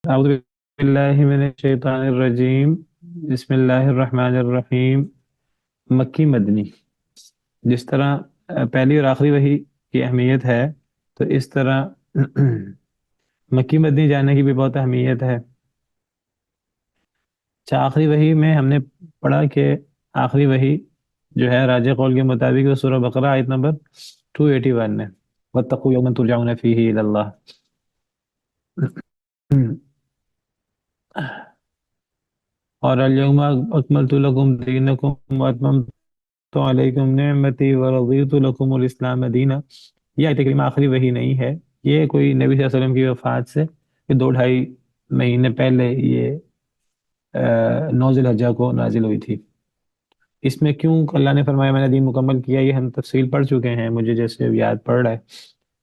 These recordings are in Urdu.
اعوذ باللہ من الشیطان الرجیم، بسم اللہ الرحمن الرحیم۔ مکی مدنی، جس طرح پہلی اور آخری وحی کی اہمیت ہے، تو اس طرح مکی مدنی جاننے کی بھی بہت اہمیت ہے۔ آخری وحی میں ہم نے پڑھا کہ آخری وحی جو ہے راجح قول کے مطابق وہ سورہ بقرہ آیت نمبر 281 ہے، وَاتَّقُوا يَوْمًا تُرْجَعُونَ فِيهِ إِلَى اللَّهِ۔ اور الیوم اکملت لکم دینکم واتممت علیکم نعمتی ورضیت لکم الاسلام دینا۔ یہ آیت کریمہ آخری وحی نہیں ہے، یہ کوئی نبی صلی اللہ علیہ وسلم کی وفات سے 2-2.5 مہینے پہلے یہ 9 ذی الحجہ کو نازل ہوئی تھی۔ اس میں کیوں اللہ نے فرمایا میں نے دین مکمل کیا، یہ ہم تفصیل پڑھ چکے ہیں، مجھے جیسے یاد پڑ رہا ہے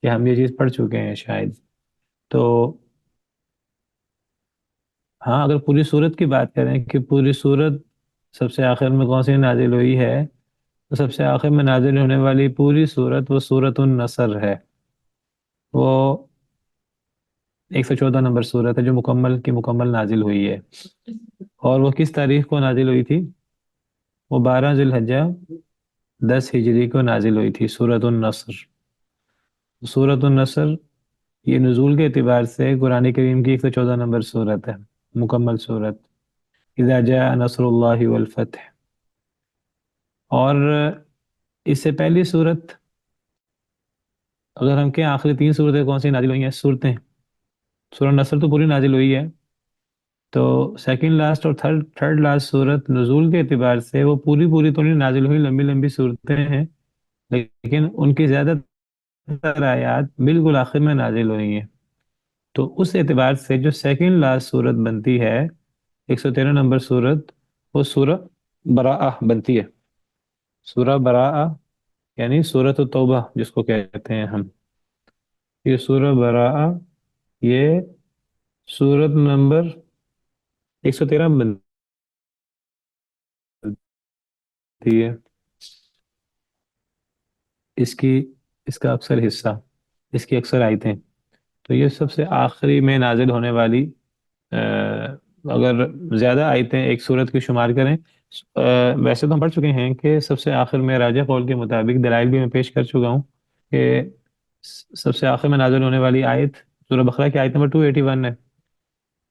کہ ہم یہ چیز پڑھ چکے ہیں شاید۔ تو ہاں، اگر پوری صورت کی بات کریں کہ پوری صورت سب سے آخر میں کون سی نازل ہوئی ہے، تو سب سے آخر میں نازل ہونے والی پوری صورت وہ سورۃ النصر ہے۔ وہ 114 نمبر صورت ہے جو مکمل نازل ہوئی ہے۔ اور وہ کس تاریخ کو نازل ہوئی تھی؟ وہ 12 ذی الحجہ 10 ہجری کو نازل ہوئی تھی سورۃ النصر۔ سورۃ النصر یہ نزول کے اعتبار سے قرآن کریم کی 114 نمبر صورت ہے، مکمل صورت، اذا جاء نصر اللہ والفتح۔ اور اس سے پہلی صورت اگر ہم کہیں آخری 3 صورتیں کون سی نازل ہوئی ہیں صورتیں، سورہ نصر تو پوری نازل ہوئی ہے، تو سیکنڈ لاسٹ اور تھرڈ لاسٹ صورت نزول کے اعتبار سے وہ پوری تو نہیں نازل ہوئی، لمبی صورتیں ہیں، لیکن ان کی زیادہ تر آیات بالکل آخر میں نازل ہوئی ہیں۔ تو اس اعتبار سے جو سیکنڈ لاسٹ صورت بنتی ہے 113 نمبر صورت، وہ سورہ براءہ بنتی ہے۔ سورہ براءہ یعنی سورۃ التوبہ جس کو کہتے ہیں ہم، یہ سورہ براءہ یہ سورت نمبر 113 بنتی ہے۔ اس کا اکثر حصہ، اس کی اکثر آیتیں، تو یہ سب سے آخری میں نازل ہونے والی اگر زیادہ آیتیں ایک سورت کی شمار کریں، ویسے تو ہم پڑھ چکے ہیں کہ سب سے آخر میں راجح قول کے مطابق دلائل بھی میں پیش کر چکا ہوں کہ سب سے آخر میں نازل ہونے والی آیت سورہ بقرہ کی آیت نمبر 281 ہے،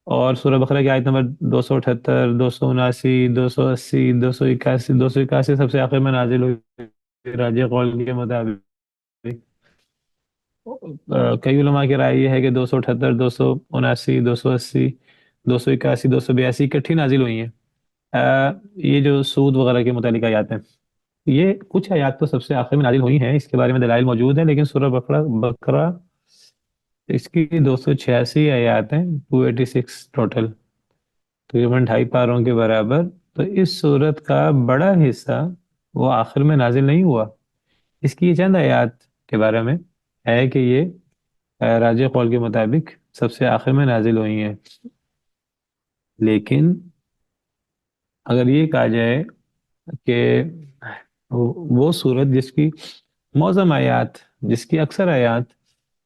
اور سورہ بقرہ کی آیت نمبر 278، 279، 280، 281 سب سے آخر میں نازل ہوئی راجح قول کے مطابق۔ کئی علماء کی رائے یہ ہے کہ 278، 279، 280، 281، 282 اکٹھی نازل ہوئی ہیں۔ یہ جو سود وغیرہ کے متعلق آیات ہیں، یہ کچھ آیات تو سب سے آخر میں نازل ہوئی ہیں، اس کے بارے میں دلائل موجود ہیں، لیکن سورہ بقرہ اس کی 286 آیات ہیں، 286 ٹوٹل، تقریباً 2.5 پاروں کے برابر۔ تو اس سورت کا بڑا حصہ وہ آخر میں نازل نہیں ہوا۔ اس کی چند آیات کے بارے میں ہے کہ یہ راجح قول کے مطابق سب سے آخر میں نازل ہوئی ہیں، لیکن اگر یہ کہا جائے کہ وہ صورت جس کی معظم آیات، جس کی اکثر آیات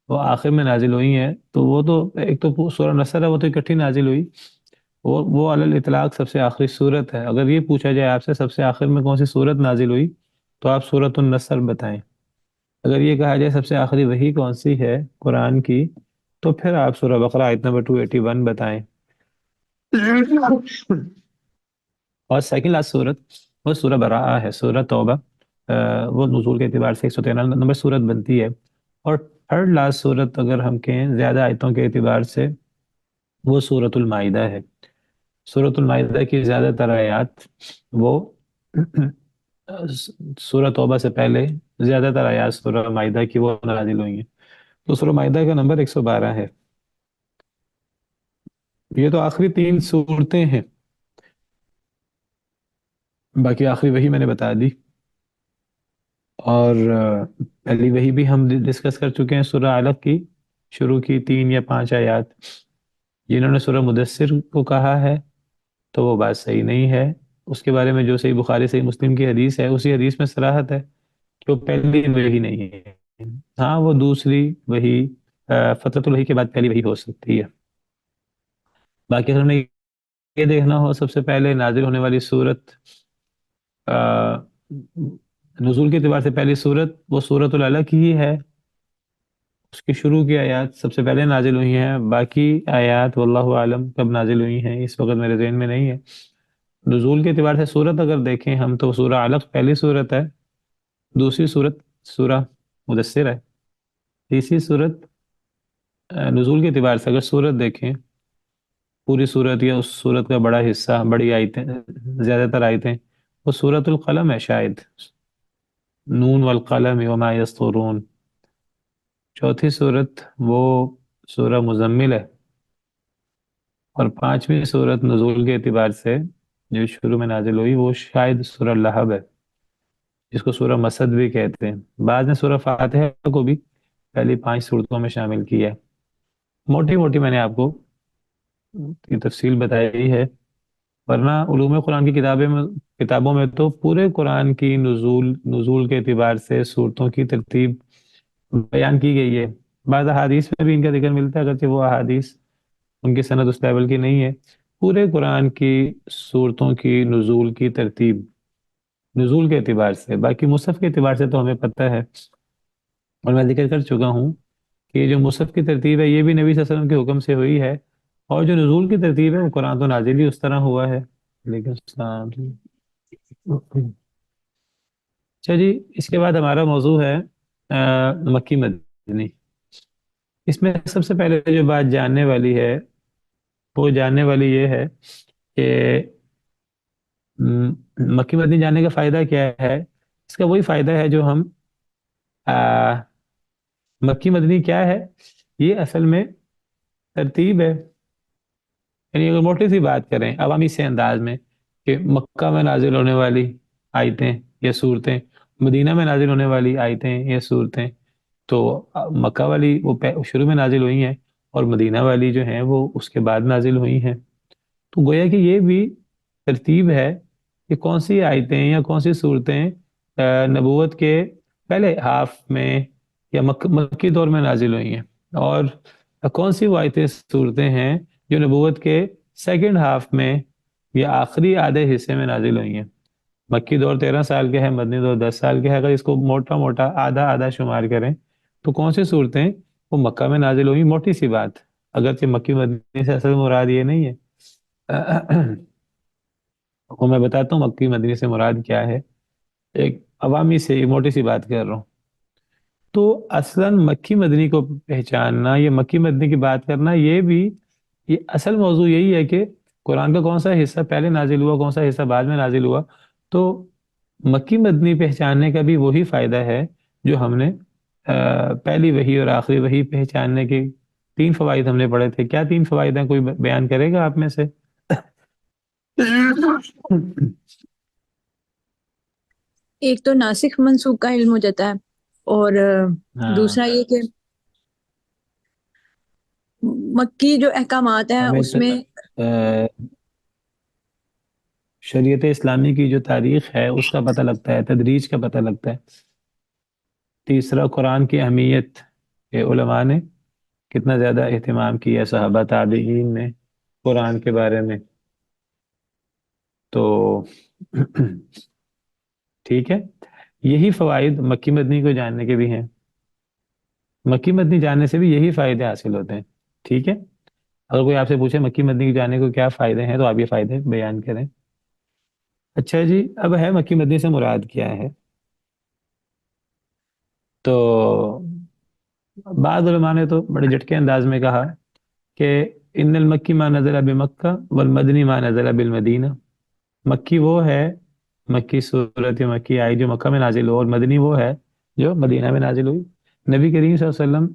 وہ آخر میں نازل ہوئی ہیں، تو وہ تو ایک تو سورہ نصر ہے، وہ تو اکٹھی نازل ہوئی، وہ علی الاطلاق سب سے آخری صورت ہے۔ اگر یہ پوچھا جائے آپ سے سب سے آخر میں کون سی صورت نازل ہوئی، تو آپ سورۃ النصر بتائیں۔ اگر یہ کہا جائے سب سے آخری وحی کون سی ہے قرآن کی، تو پھر آپ سورہ بقرہ آیت نمبر 281 بتائیں۔ اور سیکنڈ لاسٹ صورت وہ سورہ براءہ ہے، سورہ توبہ، وہ نزول کے اعتبار سے 113 نمبر صورت بنتی ہے۔ اور تھرڈ لاسٹ صورت اگر ہم کہیں زیادہ آیتوں کے اعتبار سے، وہ سورۃ المائدہ ہے۔ سورۃ المائدہ کی زیادہ تر آیات وہ سورہ توبہ سے پہلے زیادہ تر آیات سورہ مائدہ کی وہ نازل ہوئی ہیں، تو سورہ مائدہ کا نمبر 112 ہے۔ یہ تو آخری 3 صورتیں ہیں، باقی آخری وحی میں نے بتا دی۔ اور پہلی وحی بھی ہم ڈسکس کر چکے ہیں، سورہ علق کی شروع کی 3 یا 5 آیات، جنہوں نے سورہ مدثر کو کہا ہے تو وہ بات صحیح نہیں ہے۔ اس کے بارے میں جو صحیح بخاری صحیح مسلم کی حدیث ہے، اسی حدیث میں صراحت ہے کہ وہ پہلی وحی نہیں ہے، ہاں وہ دوسری وحی فترۃ الوحی کے بعد پہلی وحی ہو سکتی ہے۔ باقی اگر ہمیں یہ دیکھنا ہو سب سے پہلے نازل ہونے والی صورت نزول کے اعتبار سے پہلی صورت وہ سورۃ العلق ہی ہے. اس کی شروع کی آیات سب سے پہلے نازل ہوئی ہیں. باقی آیات واللہ عالم کب نازل ہوئی ہیں اس وقت میرے ذہن میں نہیں ہے. نزول کے اعتبار سے صورت اگر دیکھیں ہم تو سورہ علق پہلی صورت ہے. دوسری صورت سورہ مدثر ہے. تیسری صورت نزول کے اعتبار سے اگر صورت دیکھیں پوری صورت یا اس صورت کا بڑا حصہ بڑی آیتیں زیادہ تر آیتیں وہ سورۃ القلم ہے شاید. نون والقلم وما یسطرون. چوتھی صورت وہ سورہ مزمل ہے. اور پانچویں صورت نزول کے اعتبار سے جو شروع میں نازل ہوئی وہ شاید سورہ لہب ہے جس کو سورہ مسد بھی کہتے ہیں. بعض نے سورہ فاتحہ کو بھی پہلی 5 صورتوں میں شامل کیا ہے. موٹی موٹی میں نے آپ کو کی تفصیل بتائی ہے. ورنہ علوم قرآن کی کتابوں میں تو پورے قرآن کی نزول کے اعتبار سے صورتوں کی ترتیب بیان کی گئی ہے. بعض احادیث میں بھی ان کا ذکر ملتا ہے اگرچہ وہ احادیث ان کی سند اس لیول کی نہیں ہے. پورے قرآن کی صورتوں کی نزول کی ترتیب نزول کے اعتبار سے. باقی مصحف کے اعتبار سے تو ہمیں پتہ ہے اور میں ذکر کر چکا ہوں کہ یہ جو مصحف کی ترتیب ہے یہ بھی نبی صلی اللہ علیہ وسلم کے حکم سے ہوئی ہے. اور جو نزول کی ترتیب ہے وہ قرآن تو نازل ہی اس طرح ہوا ہے. لیکن السلام. اچھا جی اس کے بعد ہمارا موضوع ہے مکی مدنی. اس میں سب سے پہلے جو بات جاننے والی ہے وہ جاننے والی یہ ہے کہ مکی مدنی جاننے کا فائدہ کیا ہے. اس کا وہی فائدہ ہے جو ہم مکی مدنی کیا ہے یہ اصل میں ترتیب ہے. یعنی اگر موٹی سی بات کریں عوامی سے انداز میں کہ مکہ میں نازل ہونے والی آیتیں یا صورتیں مدینہ میں نازل ہونے والی آیتیں یا صورتیں تو مکہ والی وہ شروع میں نازل ہوئی ہیں اور مدینہ والی جو ہیں وہ اس کے بعد نازل ہوئی ہیں. تو گویا کہ یہ بھی ترتیب ہے کہ کون سی آیتیں یا کون سی صورتیں نبوت کے پہلے ہاف میں یا مکی دور میں نازل ہوئی ہیں اور کون سی وہ آیتیں صورتیں ہیں جو نبوت کے سیکنڈ ہاف میں یا آخری آدھے حصے میں نازل ہوئی ہیں. مکی دور 13 سال کے ہے مدنی دور 10 سال کے ہے. اگر اس کو موٹا موٹا آدھا آدھا شمار کریں تو کون سی صورتیں وہ مکہ میں نازل ہوئی. موٹی سی بات اگرچہ مکی مدنی سے اصل مراد یہ نہیں ہے. وہ میں بتاتا ہوں مکی مدنی سے مراد کیا ہے. ایک عوامی سے موٹی سی بات کر رہا ہوں. تو اصلاً مکی مدنی کو پہچاننا یا مکی مدنی کی بات کرنا یہ اصل موضوع یہی ہے کہ قرآن کا کون سا حصہ پہلے نازل ہوا کون سا حصہ بعد میں نازل ہوا. تو مکی مدنی پہچاننے کا بھی وہی فائدہ ہے جو ہم نے پہلی وحی اور آخری وحی پہچاننے کے 3 فوائد ہم نے پڑھے تھے. کیا 3 فوائد ہیں کوئی بیان کرے گا آپ میں سے؟ ایک تو ناسخ منسوخ کا علم ہو جاتا ہے اور دوسرا یہ کہ مکی جو احکامات ہیں اس میں شریعت اسلامی کی جو تاریخ ہے اس کا پتہ لگتا ہے تدریج کا پتہ لگتا ہے. تیسرا قرآن کی اہمیت کہ علماء نے کتنا زیادہ اہتمام کیا صحابہ تابعین نے قرآن کے بارے میں. تو ٹھیک ہے یہی فوائد مکی مدنی کو جاننے کے بھی ہیں. مکی مدنی جاننے سے بھی یہی فائدے حاصل ہوتے ہیں. ٹھیک ہے اگر کوئی آپ سے پوچھے مکی مدنی کو جاننے کو کیا فائدے ہیں تو آپ یہ فائدے بیان کریں. اچھا جی اب ہے مکی مدنی سے مراد کیا ہے. تو بعض علماء نے تو بڑے جھٹکے انداز میں کہا کہ ان المکی ما نزل بمکہ والمدنی ما نزل بالمدینہ. مکی وہ ہے مکی صورت یا مکی آئی جو مکہ میں نازل ہو اور مدنی وہ ہے جو مدینہ میں نازل ہوئی. نبی کریم صلی اللہ علیہ وسلم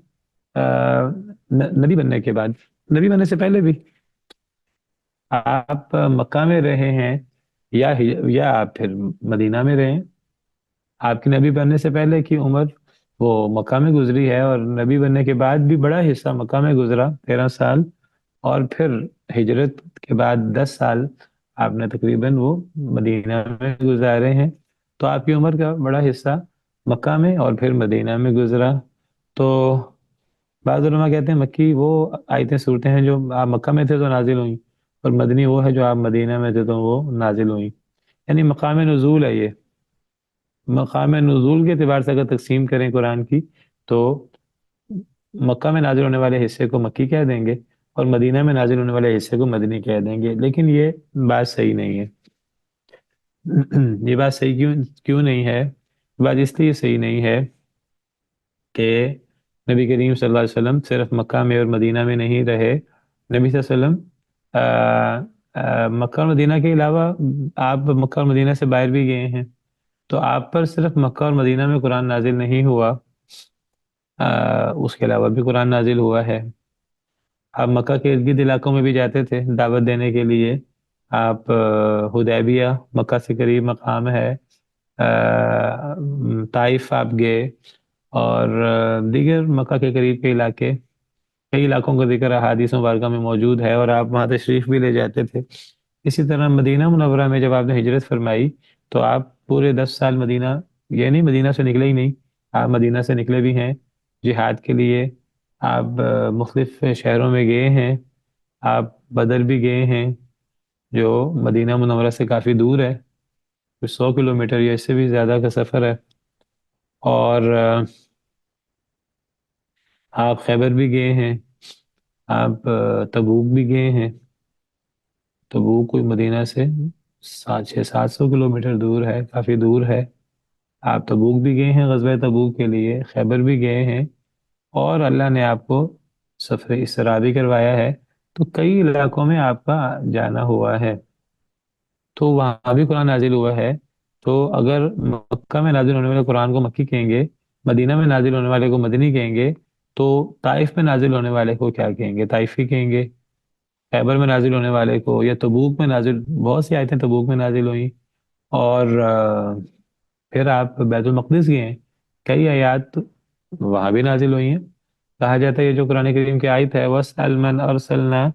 نبی بننے کے بعد نبی بننے سے پہلے بھی آپ مکہ میں رہے ہیں یا آپ پھر مدینہ میں رہے ہیں. آپ کی نبی بننے سے پہلے کی عمر وہ مکہ میں گزری ہے اور نبی بننے کے بعد بھی بڑا حصہ مکہ میں گزرا 13 سال اور پھر ہجرت کے بعد 10 سال آپ نے تقریباً وہ مدینہ میں گزارے ہیں. تو آپ کی عمر کا بڑا حصہ مکہ میں اور پھر مدینہ میں گزرا. تو بعض علماء کہتے ہیں مکی وہ آیتیں صورتیں ہیں جو آپ مکہ میں تھے تو نازل ہوئیں، اور مدنی وہ ہے جو آپ مدینہ میں تھے تو وہ نازل ہوئیں. یعنی مقام نزول ہے یہ. مقام نزول کے اعتبار سے اگر تقسیم کریں قرآن کی تو مکہ میں نازل ہونے والے حصے کو مکی کہہ دیں گے اور مدینہ میں نازل ہونے والے حصے کو مدنی کہہ دیں گے، لیکن یہ بات صحیح نہیں ہے. یہ بات صحیح کیوں نہیں ہے؟ بات اس لیے صحیح نہیں ہے کہ نبی کریم صلی اللہ علیہ وسلم صرف مکہ میں اور مدینہ میں نہیں رہے. نبی صلی اللہ علیہ وسلم مکہ اور مدینہ کے علاوہ آپ مکہ اور مدینہ سے باہر بھی گئے ہیں، تو آپ پر صرف مکہ اور مدینہ میں قرآن نازل نہیں ہوا، اس کے علاوہ بھی قرآن نازل ہوا ہے. آپ مکہ کے ارد گرد علاقوں میں بھی جاتے تھے دعوت دینے کے لیے. آپ حدیبیہ مکہ سے قریب مقام ہے، طائف آپ گئے، اور دیگر مکہ کے قریب کے علاقے، کئی علاقوں کا ذکر احادیث مبارکہ میں موجود ہے اور آپ وہاں تشریف بھی لے جاتے تھے. اسی طرح مدینہ منورہ میں جب آپ نے ہجرت فرمائی تو آپ پورے 10 سال مدینہ، یہ نہیں مدینہ سے نکلے ہی نہیں، آپ مدینہ سے نکلے بھی ہیں جہاد کے لیے. آپ مختلف شہروں میں گئے ہیں، آپ بدر بھی گئے ہیں جو مدینہ منورہ سے کافی دور ہے، کچھ 100 کلومیٹر یا اس سے بھی زیادہ کا سفر ہے. اور آپ خیبر بھی گئے ہیں، آپ تبوک بھی گئے ہیں. تبوک کوئی مدینہ سے 700 کلومیٹر دور ہے، کافی دور ہے. آپ تبوک بھی گئے ہیں غزوہ تبوک کے لیے، خیبر بھی گئے ہیں، اور اللہ نے آپ کو سفر اسرا بھی کروایا ہے. تو کئی علاقوں میں آپ کا جانا ہوا ہے، تو وہاں بھی قرآن نازل ہوا ہے. تو اگر مکہ میں نازل ہونے والے قرآن کو مکی کہیں گے، مدینہ میں نازل ہونے والے کو مدنی کہیں گے، تو طائف میں نازل ہونے والے کو کیا کہیں گے؟ طائفی کہیں گے. خیبر میں نازل ہونے والے کو، یا تبوک میں نازل، بہت سی آیتیں تبوک میں نازل ہوئیں. اور پھر آپ بیت المقدس گئے ہیں، کئی آیات وہاں بھی نازل ہوئی ہیں. کہا جاتا ہے یہ جو قرآن کریم کی آیت ہے وَاسْأَلْ مَنْ أَرْسَلْنَا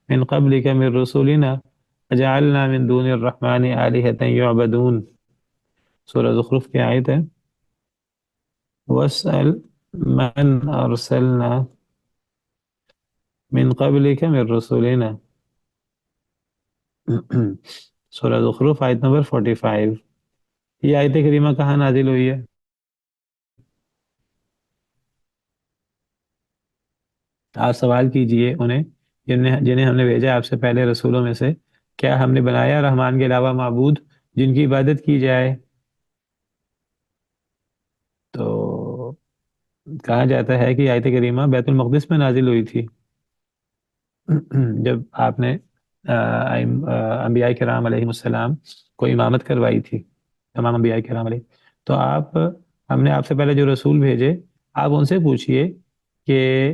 مِنْ قَبْلِكَ مِنْ رُسُلِنَا وَجَعَلْنَا مِنْ دُونِ الرَّحْمَنِ آلِهَةً يُعْبَدُونَ، سورہ زخرف کی آیت ہے. وَاسْأَلْ مَنْ أَرْسَلْنَا مِنْ قَبْلِكَ مِنْ رُسُلِنَا، سورہ زخرف آیت نمبر 45. یہ آیت کریمہ کہاں نازل ہوئی ہے؟ آپ سوال کیجئے انہیں جنہیں ہم نے بھیجا آپ سے پہلے رسولوں میں سے، کیا ہم نے بنایا رحمان کے علاوہ معبود جن کی عبادت کی جائے؟ تو کہا جاتا ہے کہ آیت کریمہ بیت المقدس میں نازل ہوئی تھی جب آپ نے انبیاء کرام علیہ السلام کو امامت کروائی تھی، تمام انبیاء کرام علیہ. تو ہم نے آپ سے پہلے جو رسول بھیجے، آپ ان سے پوچھئے کہ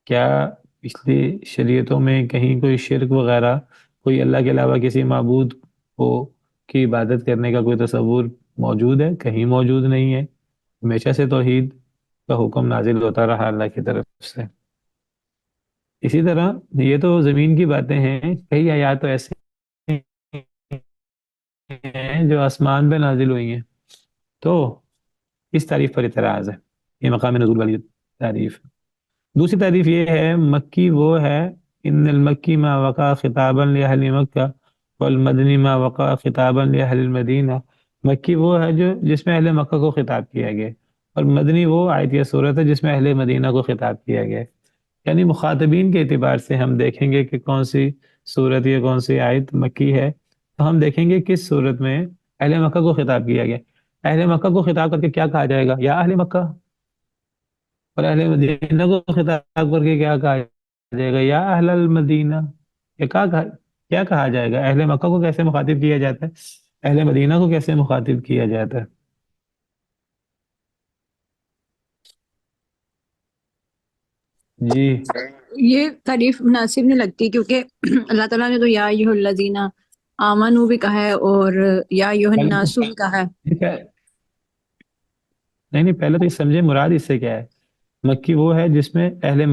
کیا پچھلی شریعتوں میں کہیں کوئی شرک وغیرہ، کوئی اللہ کے علاوہ کسی معبود کو کی عبادت کرنے کا کوئی تصور موجود ہے؟ کہیں موجود نہیں ہے. ہمیشہ سے توحید کا حکم نازل ہوتا رہا اللہ کی طرف سے. اسی طرح یہ تو زمین کی باتیں ہیں، کئی آیات تو ایسے ہیں جو آسمان پہ نازل ہوئی ہیں. تو اس تعریف پر اعتراض ہے، یہ مقام نزول والی تعریف. دوسری تعریف یہ ہے مکی وہ ہے ان المکی ما وقع خطابا لأہل مکہ والمدنی ما وقع خطابا لأہل المدینہ. مکی وہ ہے جس میں اہل مکہ کو خطاب کیا گیا، اور مدنی وہ آیت یا صورت ہے جس میں اہل مدینہ کو خطاب کیا گیا. یعنی مخاطبین کے اعتبار سے ہم دیکھیں گے کہ کون سی صورت یا کون سی آیت مکی ہے، تو ہم دیکھیں گے کس صورت میں اہل مکہ کو خطاب کیا گیا. اہل مکہ کو خطاب کر کے کیا کہا جائے گا؟ یا اہل مکہ. اور اہل مدینہ کو خطاب کر کے کیا کہا جائے گا؟ یا اہل المدینہ. یہ کیا کہا جائے گا؟ اہل مکہ کو کیسے مخاطب کیا جاتا ہے؟ اہل مدینہ کو کیسے مخاطب کیا جاتا ہے؟ جی یہ تعریف مناسب نہیں لگتی، کیونکہ اللہ تعالیٰ نے تو یا ایھا الذین آمنو بھی کہا ہے اور یا ایھا الناس بھی کہا ہے. نہیں پہلے تو یہ سمجھے مراد اس سے کیا ہے. مکی وہ ہے جس میں اہل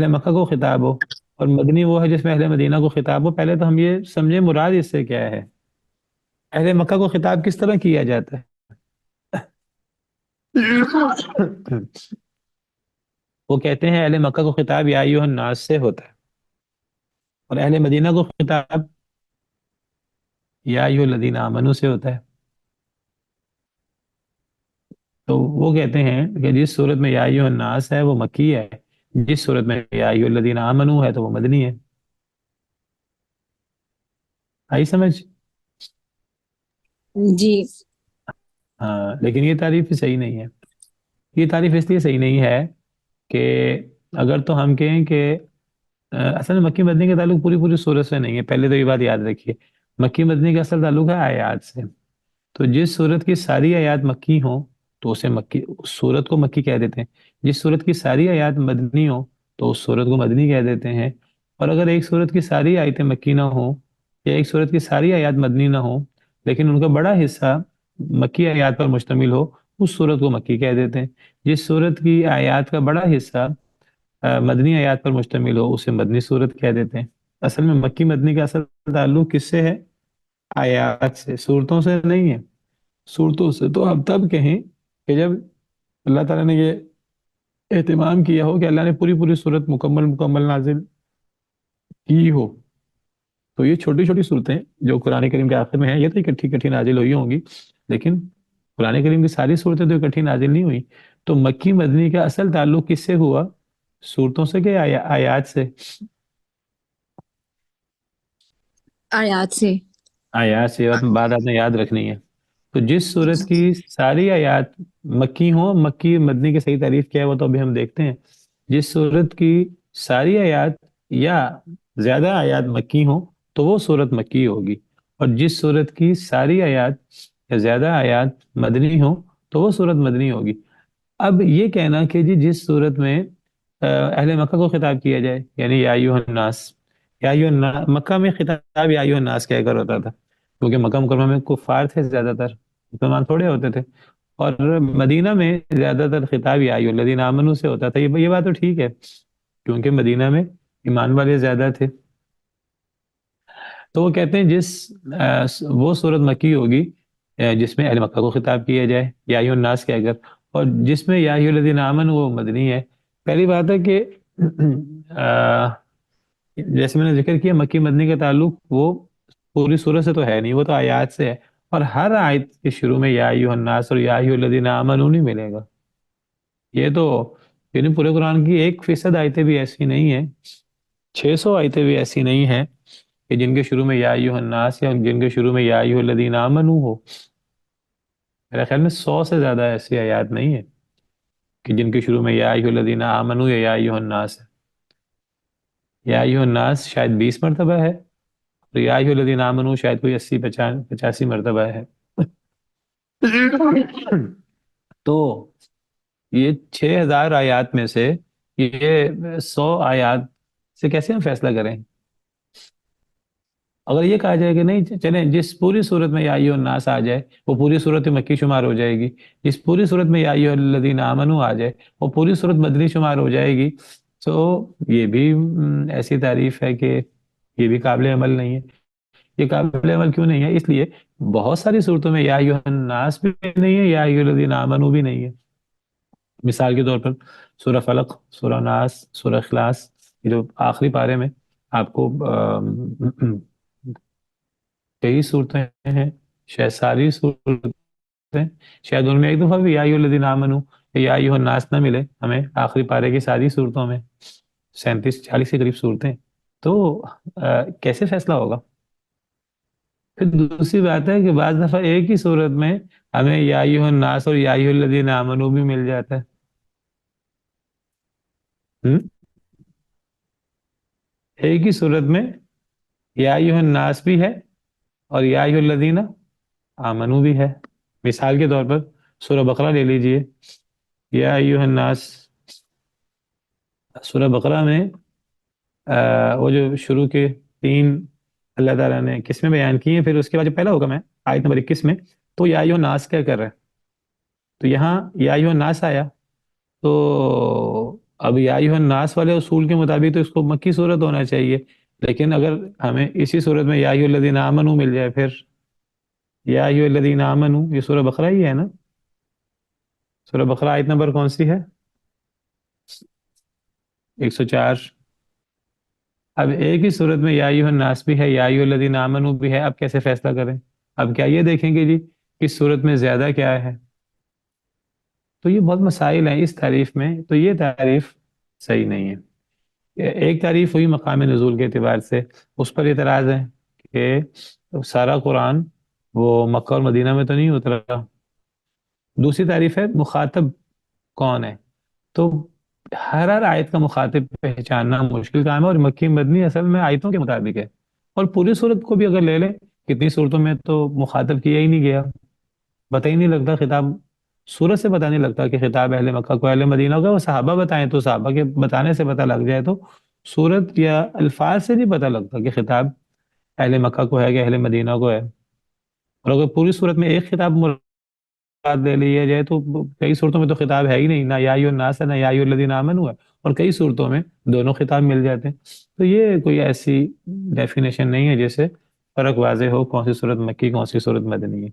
مکہ کو خطاب ہو، اور مدنی وہ ہے جس میں اہل مدینہ کو خطاب ہو. پہلے تو ہم یہ سمجھے مراد اس سے کیا ہے. اہل مکہ کو خطاب کس طرح کیا جاتا ہے؟ وہ کہتے ہیں اہل مکہ کو خطاب یا ایھا الناس سے ہوتا ہے، اور اہل مدینہ کو خطاب یا ایھا الذین آمنوا سے ہوتا ہے۔ تو وہ کہتے ہیں کہ جس صورت میں یا ایھا الناس ہے وہ مکی ہے، جس صورت میں یا ایھا الذین آمنوا ہے تو وہ مدنی ہے۔ آئی سمجھ؟ جی ہاں، لیکن یہ تعریف صحیح نہیں ہے۔ یہ تعریف اس لیے صحیح نہیں ہے کہ اگر تو ہم کہیں کہ اصل میں مکی مدنی کا تعلق پوری پوری صورت سے نہیں ہے، پہلے تو یہ بات یاد رکھیے، مکی مدنی کا اصل تعلق ہے آیات سے۔ تو جس صورت کی ساری آیات مکی ہوں تو اسے مکی، اس صورت کو مکی کہہ دیتے ہیں۔ جس صورت کی ساری آیات مدنی ہوں تو اس صورت کو مدنی کہہ دیتے ہیں۔ اور اگر ایک صورت کی ساری آیتیں مکی نہ ہوں یا ایک صورت کی ساری آیات مدنی نہ ہوں لیکن ان کا بڑا حصہ مکی آیات پر مشتمل ہو، اس صورت کو مکی کہہ دیتے ہیں۔ جس صورت کی آیات کا بڑا حصہ مدنی آیات پر مشتمل ہو اسے مدنی صورت کہہ دیتے ہیں۔ اصل میں مکی مدنی کا اصل تعلق کس سے ہے؟ آیات سے، صورتوں سے نہیں ہے۔ صورتوں سے تو آپ تب کہیں کہ جب اللہ تعالیٰ نے یہ اہتمام کیا ہو کہ اللہ نے پوری پوری صورت مکمل نازل کی ہو۔ تو یہ چھوٹی چھوٹی صورتیں جو قرآن کریم کے آخر میں ہیں یہ تو اکٹھی نازل ہوئی ہوں گی، لیکن قرآن کریم کی ساری صورتیں تو اکٹھی نازل نہیں ہوئی۔ تو مکی مدنی کا اصل تعلق کس سے ہوا؟ صورتوں سے کہ آیات سے؟ آیات سے۔ آیات سے، اور بات آپ نے یاد رکھنی ہے۔ تو جس صورت کی ساری آیات مکی ہوں، مکی مدنی کی صحیح تعریف کیا ہے وہ تو ابھی ہم دیکھتے ہیں۔ جس صورت کی ساری آیات یا زیادہ آیات مکی ہوں تو وہ صورت مکی ہوگی، اور جس صورت کی ساری آیات یا زیادہ آیات مدنی ہوں تو وہ صورت مدنی ہوگی۔ اب یہ کہنا کہ جس صورت میں اہل مکہ کو خطاب کیا جائے یعنی یا ایھا الناس، یا ایھا الناس، مکہ میں خطاب یا ایھا الناس کہہ کر ہوتا تھا کیونکہ مکہ مکرمہ میں کفار تھے زیادہ تر، مسلمان تھوڑے ہوتے تھے، اور مدینہ میں زیادہ تر خطاب یا ایھا الذین آمنوا سے ہوتا تھا۔ یہ بات تو ٹھیک ہے کیونکہ مدینہ میں ایمان والے زیادہ تھے۔ تو وہ کہتے ہیں وہ صورت مکی ہوگی جس میں اہل مکہ کو خطاب کیا جائے یا ایھا الناس کہہ کر، اور جس میں یا ایھا الذین آمنوا وہ مدنی ہے۔ پہلی بات ہے کہ جیسے میں نے ذکر کیا مکی مدنی کا تعلق وہ پوری صورت سے تو ہے نہیں، وہ تو آیات سے ہے، اور ہر آیت کے شروع میں یا ایھا الناس اور یا ایھا الذین آمنوا نہیں ملے گا۔ یہ تو یعنی پورے قرآن کی 1% آیتیں بھی ایسی نہیں ہیں، 600 آیتیں بھی ایسی نہیں ہیں کہ جن کے شروع میں یا ایھا الناس یا جن کے شروع میں یا ایھا الذین آمنوا ہو۔ میرے خیال میں 100 سے زیادہ ایسی آیات نہیں ہیں کہ جن کے شروع میں یا ایھا الذین آمنوا یا ایھا الناس ہے۔ یا ایھا الناس شاید 20 مرتبہ ہے، اور یا ایھا الذین آمنوا شاید کوئی 80-85 مرتبہ ہے۔ تو یہ 6000 آیات میں سے یہ 100 آیات سے کیسے ہم فیصلہ کریں؟ اگر یہ کہا جائے کہ نہیں چلیں جس پوری صورت میں یا ایھا الناس آ جائے وہ پوری صورت مکی شمار ہو جائے گی، جس پوری صورت میں یا ایھا الذین آمنوا آ جائے وہ پوری صورت مدنی شمار ہو جائے گی، تو یہ بھی ایسی تعریف ہے کہ یہ بھی قابل عمل نہیں ہے۔ یہ قابل عمل کیوں نہیں ہے؟ اس لیے بہت ساری صورتوں میں یا ایھا الناس بھی نہیں ہے، یا ایھا الذین آمنوا بھی نہیں ہے۔ مثال کے طور پر سورہ فلق، سورہ ناس، سورہ اخلاص، یہ جو آخری پارے میں آپ کو کئی صورتیں ہیں، شاید ساری صورتیں، شاید ان میں ایک دفعہ بھی یا ایھا الذین آمنوا یا ایھا الناس نہ ملے ہمیں آخری پارے کی ساری صورتوں میں، 37-40 کے قریب صورتیں، تو کیسے فیصلہ ہوگا؟ پھر دوسری بات ہے کہ بعض دفعہ ایک ہی صورت میں ہمیں یا ایھا الناس اور یا ایھا الذین آمنوا بھی مل جاتا ہے۔ ایک ہی صورت میں یا ایھا الناس بھی ہے اور یا ایھا الذین آمنوا بھی ہے۔ مثال کے طور پر سورہ بقرہ لے لیجئے، یا ایھا الناس، سورہ بقرہ میں وہ جو شروع کے 3 اللہ تعالیٰ نے قسمیں بیان کی ہیں، پھر اس کے بعد جو پہلا حکم ہے آیت نمبر 21 میں، تو یا ایھا الناس کیا کر رہا ہے؟ تو یہاں یا ایھا الناس آیا، تو اب یا ایھا الناس والے اصول کے مطابق تو اس کو مکی صورت ہونا چاہیے، لیکن اگر ہمیں اسی صورت میں یا ایھا الذین آمنوا مل جائے، پھر یا ایھا الذین آمنوا، یہ سورہ بقرہ ہی ہے نا؟ سورہ بقرہ آیت نمبر کون سی ہے؟ 104۔ اب ایک ہی صورت میں یا ایھا الناس بھی ہے، یا ایھا الذین آمنوا بھی ہے، اب کیسے فیصلہ کریں؟ اب کیا یہ دیکھیں گے جی اس صورت میں زیادہ کیا ہے؟ تو یہ بہت مسائل ہیں اس تعریف میں، تو یہ تعریف صحیح نہیں ہے۔ ایک تعریف ہوئی مقام نزول کے اعتبار سے، اس پر اعتراض ہے کہ سارا قرآن وہ مکہ اور مدینہ میں تو نہیں اترا۔ دوسری تعریف ہے مخاطب کون ہے، تو ہر آیت کا مخاطب پہچاننا مشکل کام ہے، اور مکی مدنی اصل میں آیتوں کے مطابق ہے، اور پوری صورت کو بھی اگر لے لیں کتنی صورتوں میں تو مخاطب کیا ہی نہیں گیا، پتہ ہی نہیں لگتا خطاب، صورت سے پتہ نہیں لگتا کہ خطاب اہل مکہ کو اہل مدینہ ہوگا، وہ صحابہ بتائیں تو صحابہ کے بتانے سے پتہ لگ جائے، تو صورت یا الفاظ سے نہیں پتہ لگتا کہ خطاب اہل مکہ کو ہے کہ اہل مدینہ کو ہے۔ اور اگر پوری صورت میں ایک خطاب مراد لے لیا جائے تو کئی صورتوں میں تو خطاب ہے ہی نہیں، نہ یا ایھا الناس ہے، نہ یا ایھا الذین آمنوا ہے، اور کئی صورتوں میں دونوں خطاب مل جاتے ہیں۔ تو یہ کوئی ایسی ڈیفینیشن نہیں ہے جیسے فرق واضح ہو کون سی صورت مکی کون سی صورت مدنی ہے۔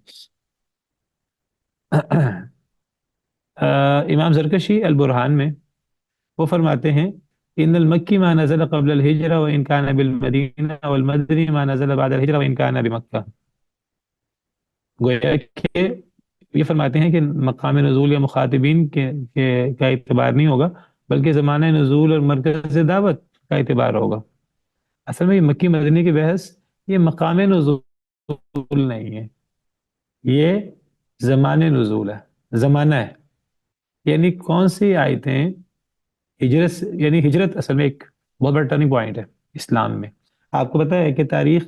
امام زرکشی البرہان میں وہ فرماتے ہیں ان المکی ما نزل قبل الہجرہ وان کان بالمدینہ والمدنی ما نزل بعد الہجرہ وان کان بمکہ۔ گویا کہ یہ فرماتے ہیں کہ مقام نزول یا مخاطبین کا اعتبار نہیں ہوگا، بلکہ زمانہ نزول اور مرکز دعوت کا اعتبار ہوگا۔ اصل میں یہ مکی مدنی کی بحث یہ مقام نزول نہیں ہے، یہ زمانہ نزول ہے، زمانہ ہے، یعنی کون سی آیتیں ہجرت، یعنی ہجرت اصل میں ایک بہت بڑا ٹرننگ پوائنٹ ہے اسلام میں۔ آپ کو پتہ ہے کہ تاریخ،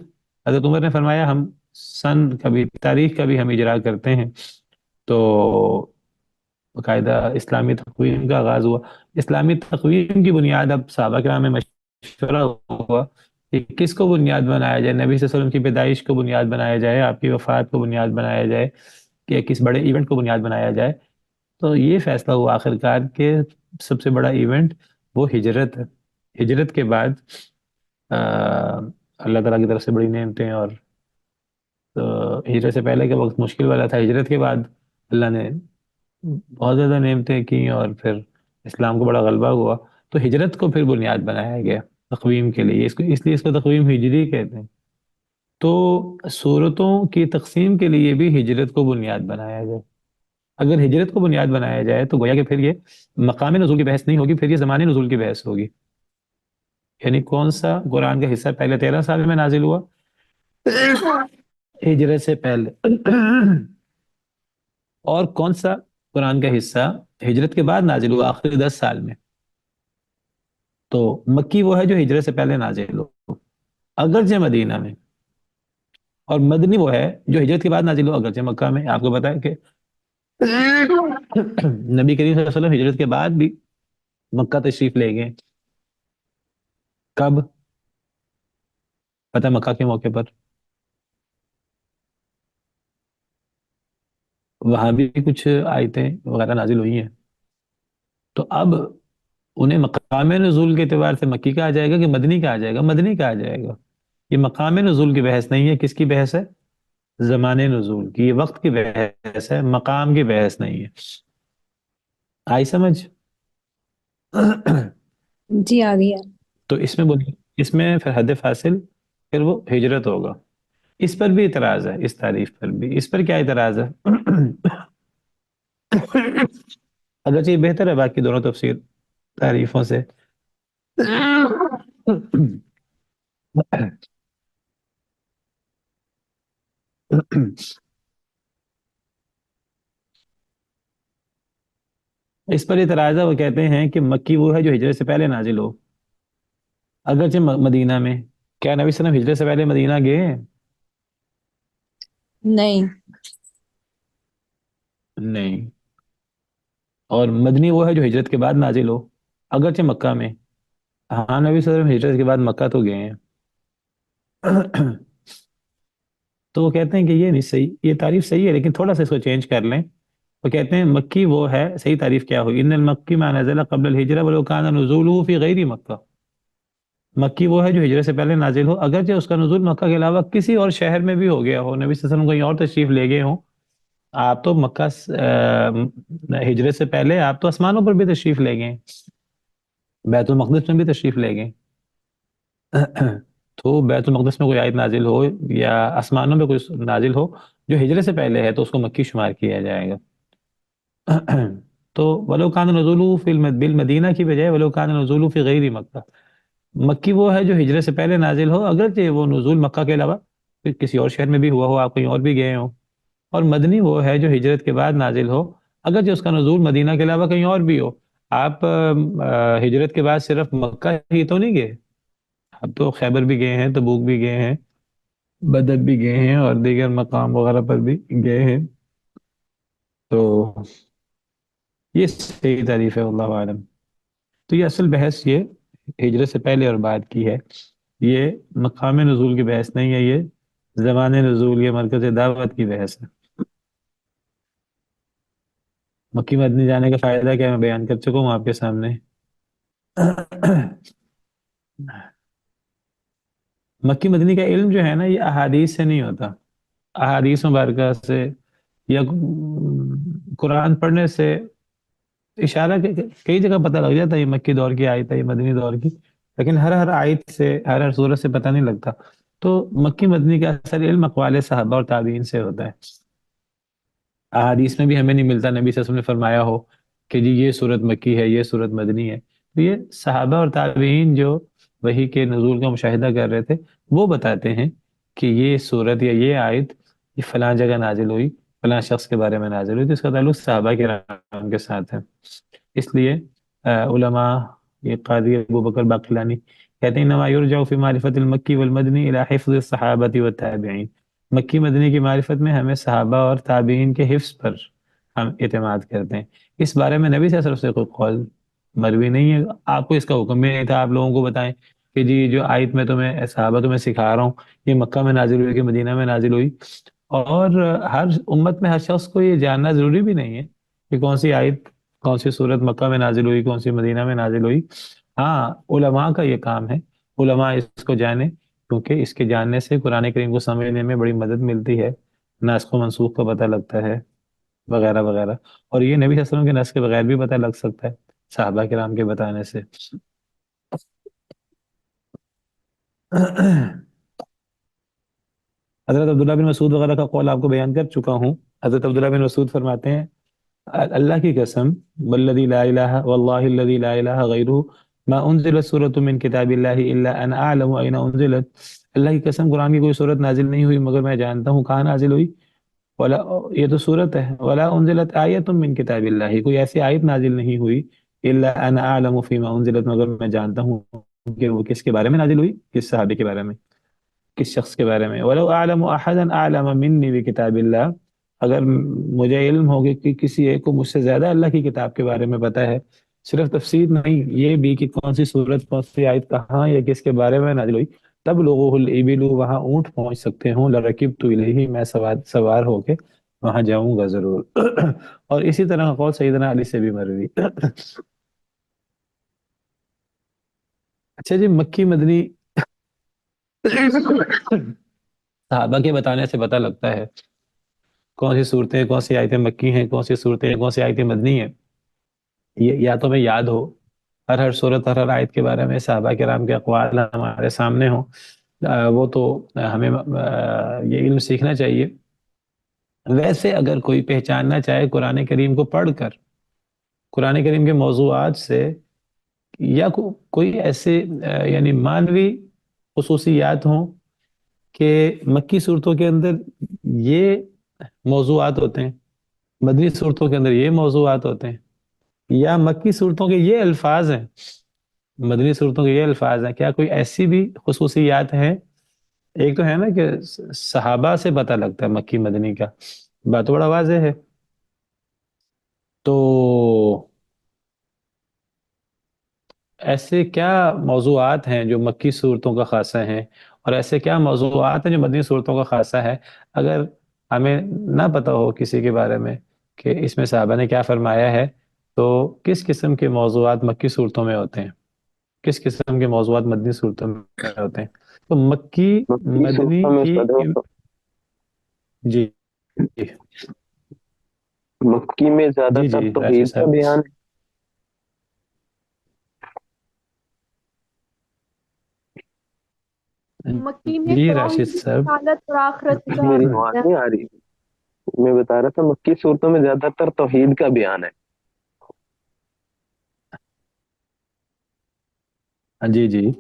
حضرت عمر نے فرمایا ہم سن کا بھی، تاریخ کا بھی ہم اجرا کرتے ہیں، تو باقاعدہ اسلامی تقویم کا آغاز ہوا۔ اسلامی تقویم کی بنیاد اب صحابہ کرام میں مشورہ ہوا کہ کس کو بنیاد بنایا جائے، نبی صلی اللہ علیہ وسلم کی پیدائش کو بنیاد بنایا جائے، آپ کی وفات کو بنیاد بنایا جائے، کہ کس بڑے ایونٹ کو بنیاد بنایا جائے۔ تو یہ فیصلہ ہوا آخرکار کہ سب سے بڑا ایونٹ وہ ہجرت ہے۔ ہجرت کے بعد اللہ تعالیٰ کی طرف سے بڑی نعمتیں، اور ہجرت سے پہلے کا وقت مشکل والا تھا، ہجرت کے بعد اللہ نے بہت زیادہ نعمتیں کی، اور پھر اسلام کو بڑا غلبہ ہوا، تو ہجرت کو پھر بنیاد بنایا گیا تقویم کے لیے، اس لیے اس کو تقویم ہجری کہتے ہیں۔ تو صورتوں کی تقسیم کے لیے بھی ہجرت کو بنیاد بنایا گیا۔ اگر ہجرت کو بنیاد بنایا جائے تو گویا کہ پھر یہ مقام نزول کی بحث نہیں ہوگی، پھر یہ زمانے نزول کی بحث ہوگی، یعنی کون سا قرآن کا حصہ پہلے 13 سال میں نازل ہوا ہجرت سے پہلے، اور کون سا قرآن کا حصہ ہجرت کے بعد نازل ہوا آخری 10 سال میں۔ تو مکی وہ ہے جو ہجرت سے پہلے نازل ہو اگرچہ مدینہ میں، اور مدنی وہ ہے جو ہجرت کے بعد نازل ہو اگرچہ مکہ میں۔ آپ کو پتا ہے کہ نبی کریم صلی اللہ علیہ وسلم ہجرت کے بعد بھی مکہ تشریف لے گئے، کب پتہ؟ مکہ کے موقع پر وہاں بھی کچھ آیتیں وغیرہ نازل ہوئی ہیں، تو اب انہیں مقام نزول کے اعتبار سے مکی کہا جائے گا کہ مدنی کہا جائے گا؟ مدنی کہا جائے گا۔ یہ مقام نزول کی بحث نہیں ہے، کس کی بحث ہے؟ زمانے نزول کی، یہ وقت کی بحث ہے، مقام کی بحث نہیں ہے۔ آئی سمجھ؟ جی آ گئی ہے۔ تو اس میں پھر حد فاصل پھر وہ ہجرت ہوگا۔ اس پر بھی اعتراض ہے، اس تعریف پر بھی۔ اس پر کیا اعتراض ہے؟ اگرچہ یہ بہتر ہے باقی دونوں تفسیر تعریفوں سے۔ اس پر اعتراض ہے، وہ کہتے ہیں کہ مکی وہ ہے جو ہجرت سے پہلے نازل ہو اگرچہ مدینہ میں۔ کیا نبی صلی اللہ علیہ وسلم ہجرت سے پہلے مدینہ گئے ہیں؟ نہیں، نہیں۔ اور مدنی وہ ہے جو ہجرت کے بعد نازل ہو اگرچہ مکہ میں۔ ہاں نبی صلی اللہ علیہ وسلم ہجرت کے بعد مکہ تو گئے ہیں۔ تو وہ کہتے ہیں کہ یہ نہیں صحیح، یہ تعریف صحیح ہے لیکن تھوڑا سا اس کو چینج کر لیں۔ وہ کہتے ہیں مکی وہ ہے، صحیح تعریف کیا ہوئی؟ ان المکی ما نزل قبل الہجرہ ولو کان نزولہ فی غیر مکہ۔ مکی وہ ہے جو ہجرت سے پہلے نازل ہو اگرچہ اس کا نزول مکہ کے علاوہ کسی اور شہر میں بھی ہو گیا ہو، نبی صلی اللہ علیہ وسلم کہیں اور تشریف لے گئے ہوں، آپ تو مکہ ہجرت سے پہلے آپ تو آسمانوں پر بھی تشریف لے گئے ہیں، بیت المقدس میں بھی تشریف لے گئے تو بیت المقدس میں کوئی آیت نازل ہو یا آسمانوں میں کوئی نازل ہو جو ہجرت سے پہلے ہے تو اس کو مکی شمار کیا جائے گا تو ولو کان نزول فی بالمدینہ کی بجائے ولو کان نزول فی غیر مکہ، مکی وہ ہے جو ہجرت سے پہلے نازل ہو اگرچہ وہ نزول مکہ کے علاوہ کسی اور شہر میں بھی ہوا ہو، آپ کہیں اور بھی گئے ہوں، اور مدنی وہ ہے جو ہجرت کے بعد نازل ہو اگرچہ اس کا نزول مدینہ کے علاوہ کہیں اور بھی ہو۔ آپ ہجرت کے بعد صرف مکہ ہی تو نہیں گئے، اب تو خیبر بھی گئے ہیں، تبوک بھی گئے ہیں، بدر بھی گئے ہیں، اور دیگر مقام وغیرہ پر بھی گئے ہیں۔ تو یہ صحیح تعریف ہے، اللہ عالم۔ تو یہ اصل بحث یہ ہجرت سے پہلے اور بعد کی ہے، یہ مقام نزول کی بحث نہیں ہے، یہ زمان نزول، یہ مرکز دعوت کی بحث ہے۔ مکی مدنی جانے کا فائدہ کیا میں بیان کر چکا ہوں آپ کے سامنے۔ مکی مدنی کا علم جو ہے نا، یہ احادیث سے نہیں ہوتا، احادیث مبارکہ سے یا قرآن پڑھنے سے اشارہ کئی جگہ پتہ لگ جاتا ہے یہ مکی دور کی آیت ہے، یہ مدنی دور کی، لیکن ہر آیت سے، ہر سورت سے پتہ نہیں لگتا۔ تو مکی مدنی کا اصل علم اقوال صحابہ اور تابعین سے ہوتا ہے، احادیث میں بھی ہمیں نہیں ملتا نبی صلی اللہ علیہ وسلم نے فرمایا ہو کہ جی یہ سورت مکی ہے، یہ سورت مدنی ہے۔ تو یہ صحابہ اور تابعین جو وحی کے نزول کا مشاہدہ کر رہے تھے وہ بتاتے ہیں کہ یہ سورت یا یہ آیت یہ فلاں جگہ نازل ہوئی، فلاں شخص کے بارے میں نازل ہوئی، تو اس کا تعلق صحابہ کرام کے ساتھ ہے۔ اس لیے علماء، یہ قاضی ابو بکر باقلانی کہتے ہیں انما یرجع فی معرفت المکی والمدنی الی حفظ الصحابۃ والتابعین، مکی مدنی کی معرفت میں ہمیں صحابہ اور تابعین کے حفظ پر ہم اعتماد کرتے ہیں۔ اس بارے میں نبی صلی اللہ علیہ وسلم سے کوئی قول مروی نہیں ہے، آپ کو اس کا حکم بھی نہیں تھا آپ لوگوں کو بتائیں کہ جی جو آیت میں تمہیں صحابہ تمہیں سکھا رہا ہوں یہ مکہ میں نازل ہوئی کہ مدینہ میں نازل ہوئی، اور ہر امت میں ہر شخص کو یہ جاننا ضروری بھی نہیں ہے کہ کون سی آیت، کون سی صورت مکہ میں نازل ہوئی، کون سی مدینہ میں نازل ہوئی۔ ہاں علماء کا یہ کام ہے، علماء اس کو جانیں، کیونکہ اس کے جاننے سے قرآن کریم کو سمجھنے میں بڑی مدد ملتی ہے، ناسخ و منسوخ کا پتہ لگتا ہے وغیرہ وغیرہ، اور یہ نبی صلی اللہ علیہ وسلم کے نسخ کے بغیر بھی پتہ لگ سکتا ہے صحابہ کرام کے بتانے سے۔ حضرت عبداللہ بن مسعود وغیرہ کا قول آپ کو بیان کر چکا ہوں۔ حضرت عبداللہ بن مسعود فرماتے ہیں اللہ کی قسم والذی لا الہ واللہ الذی لا الہ غیرہ ما انزلت سورۃ من کتاب اللہ الا انا اعلم این انزلت، اللہ کی قسم قرآن کی کوئی صورت نازل نہیں ہوئی مگر میں جانتا ہوں کہاں نازل ہوئی، ولا یہ تو صورت ہے، ولا انزلت آیت من کتاب اللہ، کوئی ایسی آیت نازل نہیں ہوئی الا انا اعلم فیما انزلت، مگر میں جانتا ہوں کہ وہ کس کے بارے میں نازل ہوئی، کس صحابی کے بارے میں، کس شخص کے بارے میں۔ وَلَوْ أَعْلَمُ أَحَدًا أَعْلَمَ مِنِّي بِكِتَابِ اللَّهِ، اگر مجھے علم ہوگی کہ کسی ایک کو مجھ سے زیادہ اللہ کی کتاب کے بارے میں پتہ ہے، صرف تفسیر نہیں، یہ بھی کہ کون سی صورت، کون سی آیت کہاں یا کس کے بارے میں نازل ہوئی، تب لوگوں الْإِبِلُ، وہاں اونٹ پہنچ سکتے ہوں، لَرَكِبْتُ إِلَيْهِ، میں سوار ہو کے وہاں جاؤں گا ضرور۔ اور اسی طرح قول سیدنا علی سے بھی مروی۔ اچھا جی، مکی مدنی صحابہ کے بتانے سے پتہ لگتا ہے کون سی صورتیں، کون سی آیتیں مکی ہیں، کون سی صورتیں، کون سی آیتیں مدنی ہیں، یہ یا تو ہمیں یاد ہو ہر صورت، ہر آیت کے بارے میں صحابہ کرام کے اقوال ہمارے سامنے ہوں، وہ تو ہمیں یہ علم سیکھنا چاہیے۔ ویسے اگر کوئی پہچاننا چاہے قرآن کریم کو پڑھ کر، قرآن کریم کے موضوعات سے، یا کوئی ایسے یعنی مانوی خصوصیات ہوں کہ مکی صورتوں کے اندر یہ موضوعات ہوتے ہیں، مدنی صورتوں کے اندر یہ موضوعات ہوتے ہیں، یا مکی صورتوں کے یہ الفاظ ہیں، مدنی صورتوں کے یہ الفاظ ہیں، کیا کوئی ایسی بھی خصوصیات ہیں؟ ایک تو ہے نا کہ صحابہ سے پتہ لگتا ہے مکی مدنی کا، بات بڑا واضح ہے، تو ایسے کیا موضوعات ہیں جو مکی صورتوں کا خاصہ ہیں، اور ایسے کیا موضوعات ہیں جو مدنی صورتوں کا خاصہ ہے؟ اگر ہمیں نہ پتہ ہو کسی کے بارے میں کہ اس میں صحابہ نے کیا فرمایا ہے، تو کس قسم کے موضوعات مکی صورتوں میں ہوتے ہیں، کس قسم کے موضوعات مدنی صورتوں میں ہوتے ہیں؟ تو مکی مکی مدنی صورتوں میں کی، جی مکی میں زیادہ جی تر جی راشد توحید کا صاحب، بیان مکی میں جی راشد توحید صاحب، رسالت اور آخرت کا میری آواز نہیں آ رہی؟ میں بتا رہا تھا مکی صورتوں میں زیادہ تر توحید کا بیان ہے. جی جی،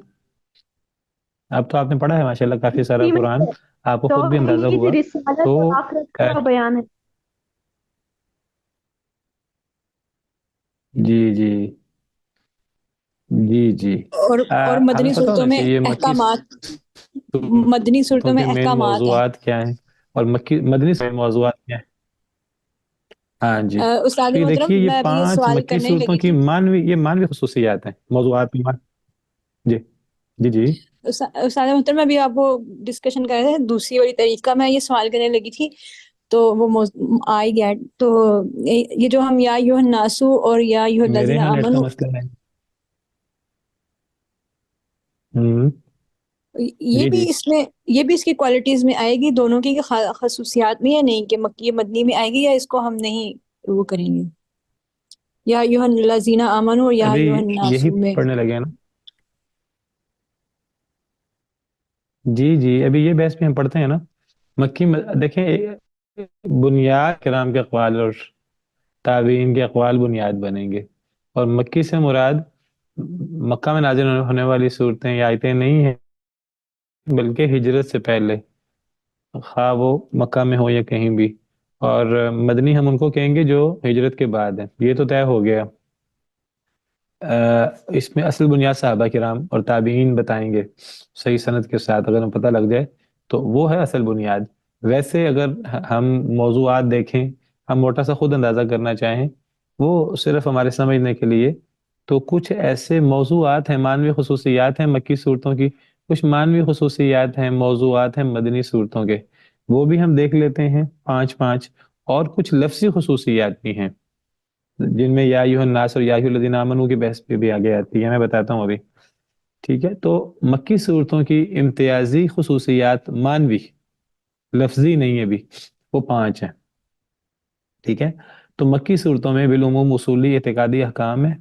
اب تو آپ نے پڑھا ہے ماشاءاللہ کافی سارا مکی میں قرآن، آپ کو خود بھی اندازہ توحید ہوا. رسالت تو اور آخرت کا بیان ہے. جی جی جی جی، اور ہمیں مدنی پتہ صورتوں ہونا میں چاہیے مکی احکامات، مدنی صورتوں صورتوں میں کے مین احکامات ہیں. موضوعات کیا ہیں اور مدنی سے موضوعات کیا ہیں. ہاں جی، استاد تو یہ دیکھیے محترم یہ میں ابھی یہ 5 سوال مکی کرنے ہی صورتوں لگی کی تھی. مانوی خصوصیات ہیں، موضوعات میں جی جی جی استاد محترم میں ابھی آپ وہ ڈسکشن کر رہے تھے دوسری والی طریقہ، میں یہ سوال کرنے لگی تھی تو وہ آ ہی گیا. تو یہ جو ہم یا ایھا الناسو اور یا ایھا میرے الذین ہاں نیٹ کا آمنو، مسئلہ ہے. ہوں یہ جی بھی جی، اس کی کوالٹیز میں آئے گی دونوں کی خصوصیات میں، یا نہیں کہ مکی مدنی میں آئے گی، یا اس کو ہم نہیں وہ کریں گے یا ایھا الذین آمنو اور یا ابھی ایھا یہی الناسو میں؟ پڑھنے لگے ہیں نا. جی جی، ابھی یہ بحث بھی ہم پڑھتے ہیں نا. دیکھیں بنیاد کرام کے اقوال اور تابعین کے اقوال بنیاد بنیں گے، اور مکی سے مراد مکہ میں نازل ہونے والی صورتیں یا آیتیں نہیں ہیں، بلکہ ہجرت سے پہلے، خواہ وہ مکہ میں ہو یا کہیں بھی. اور مدنی ہم ان کو کہیں گے جو ہجرت کے بعد ہیں. یہ تو طے ہو گیا. اس میں اصل بنیاد صحابہ کرام اور تابعین بتائیں گے صحیح سند کے ساتھ، اگر ہم پتہ لگ جائے تو وہ ہے اصل بنیاد. ویسے اگر ہم موضوعات دیکھیں، ہم موٹا سا خود اندازہ کرنا چاہیں، وہ صرف ہمارے سمجھنے کے لیے، تو کچھ ایسے موضوعات ہیں، مانوی خصوصیات ہیں مکی صورتوں کی، کچھ مانوی خصوصیات ہیں، موضوعات ہیں مدنی صورتوں کے، وہ بھی ہم دیکھ لیتے ہیں 5 اور کچھ لفظی خصوصیات بھی ہیں جن میں یا ایھا الناس اور یا ایھا الذین آمنو کی بحث پہ بھی آگے آتی ہے، میں بتاتا ہوں ابھی. ٹھیک ہے، تو مکی صورتوں کی امتیازی خصوصیات مانوی، لفظی نہیں ہے بھی، وہ 5 ہیں. ٹھیک ہے، تو مکی صورتوں میں بالعموم اصولی اعتقادی احکام ہے،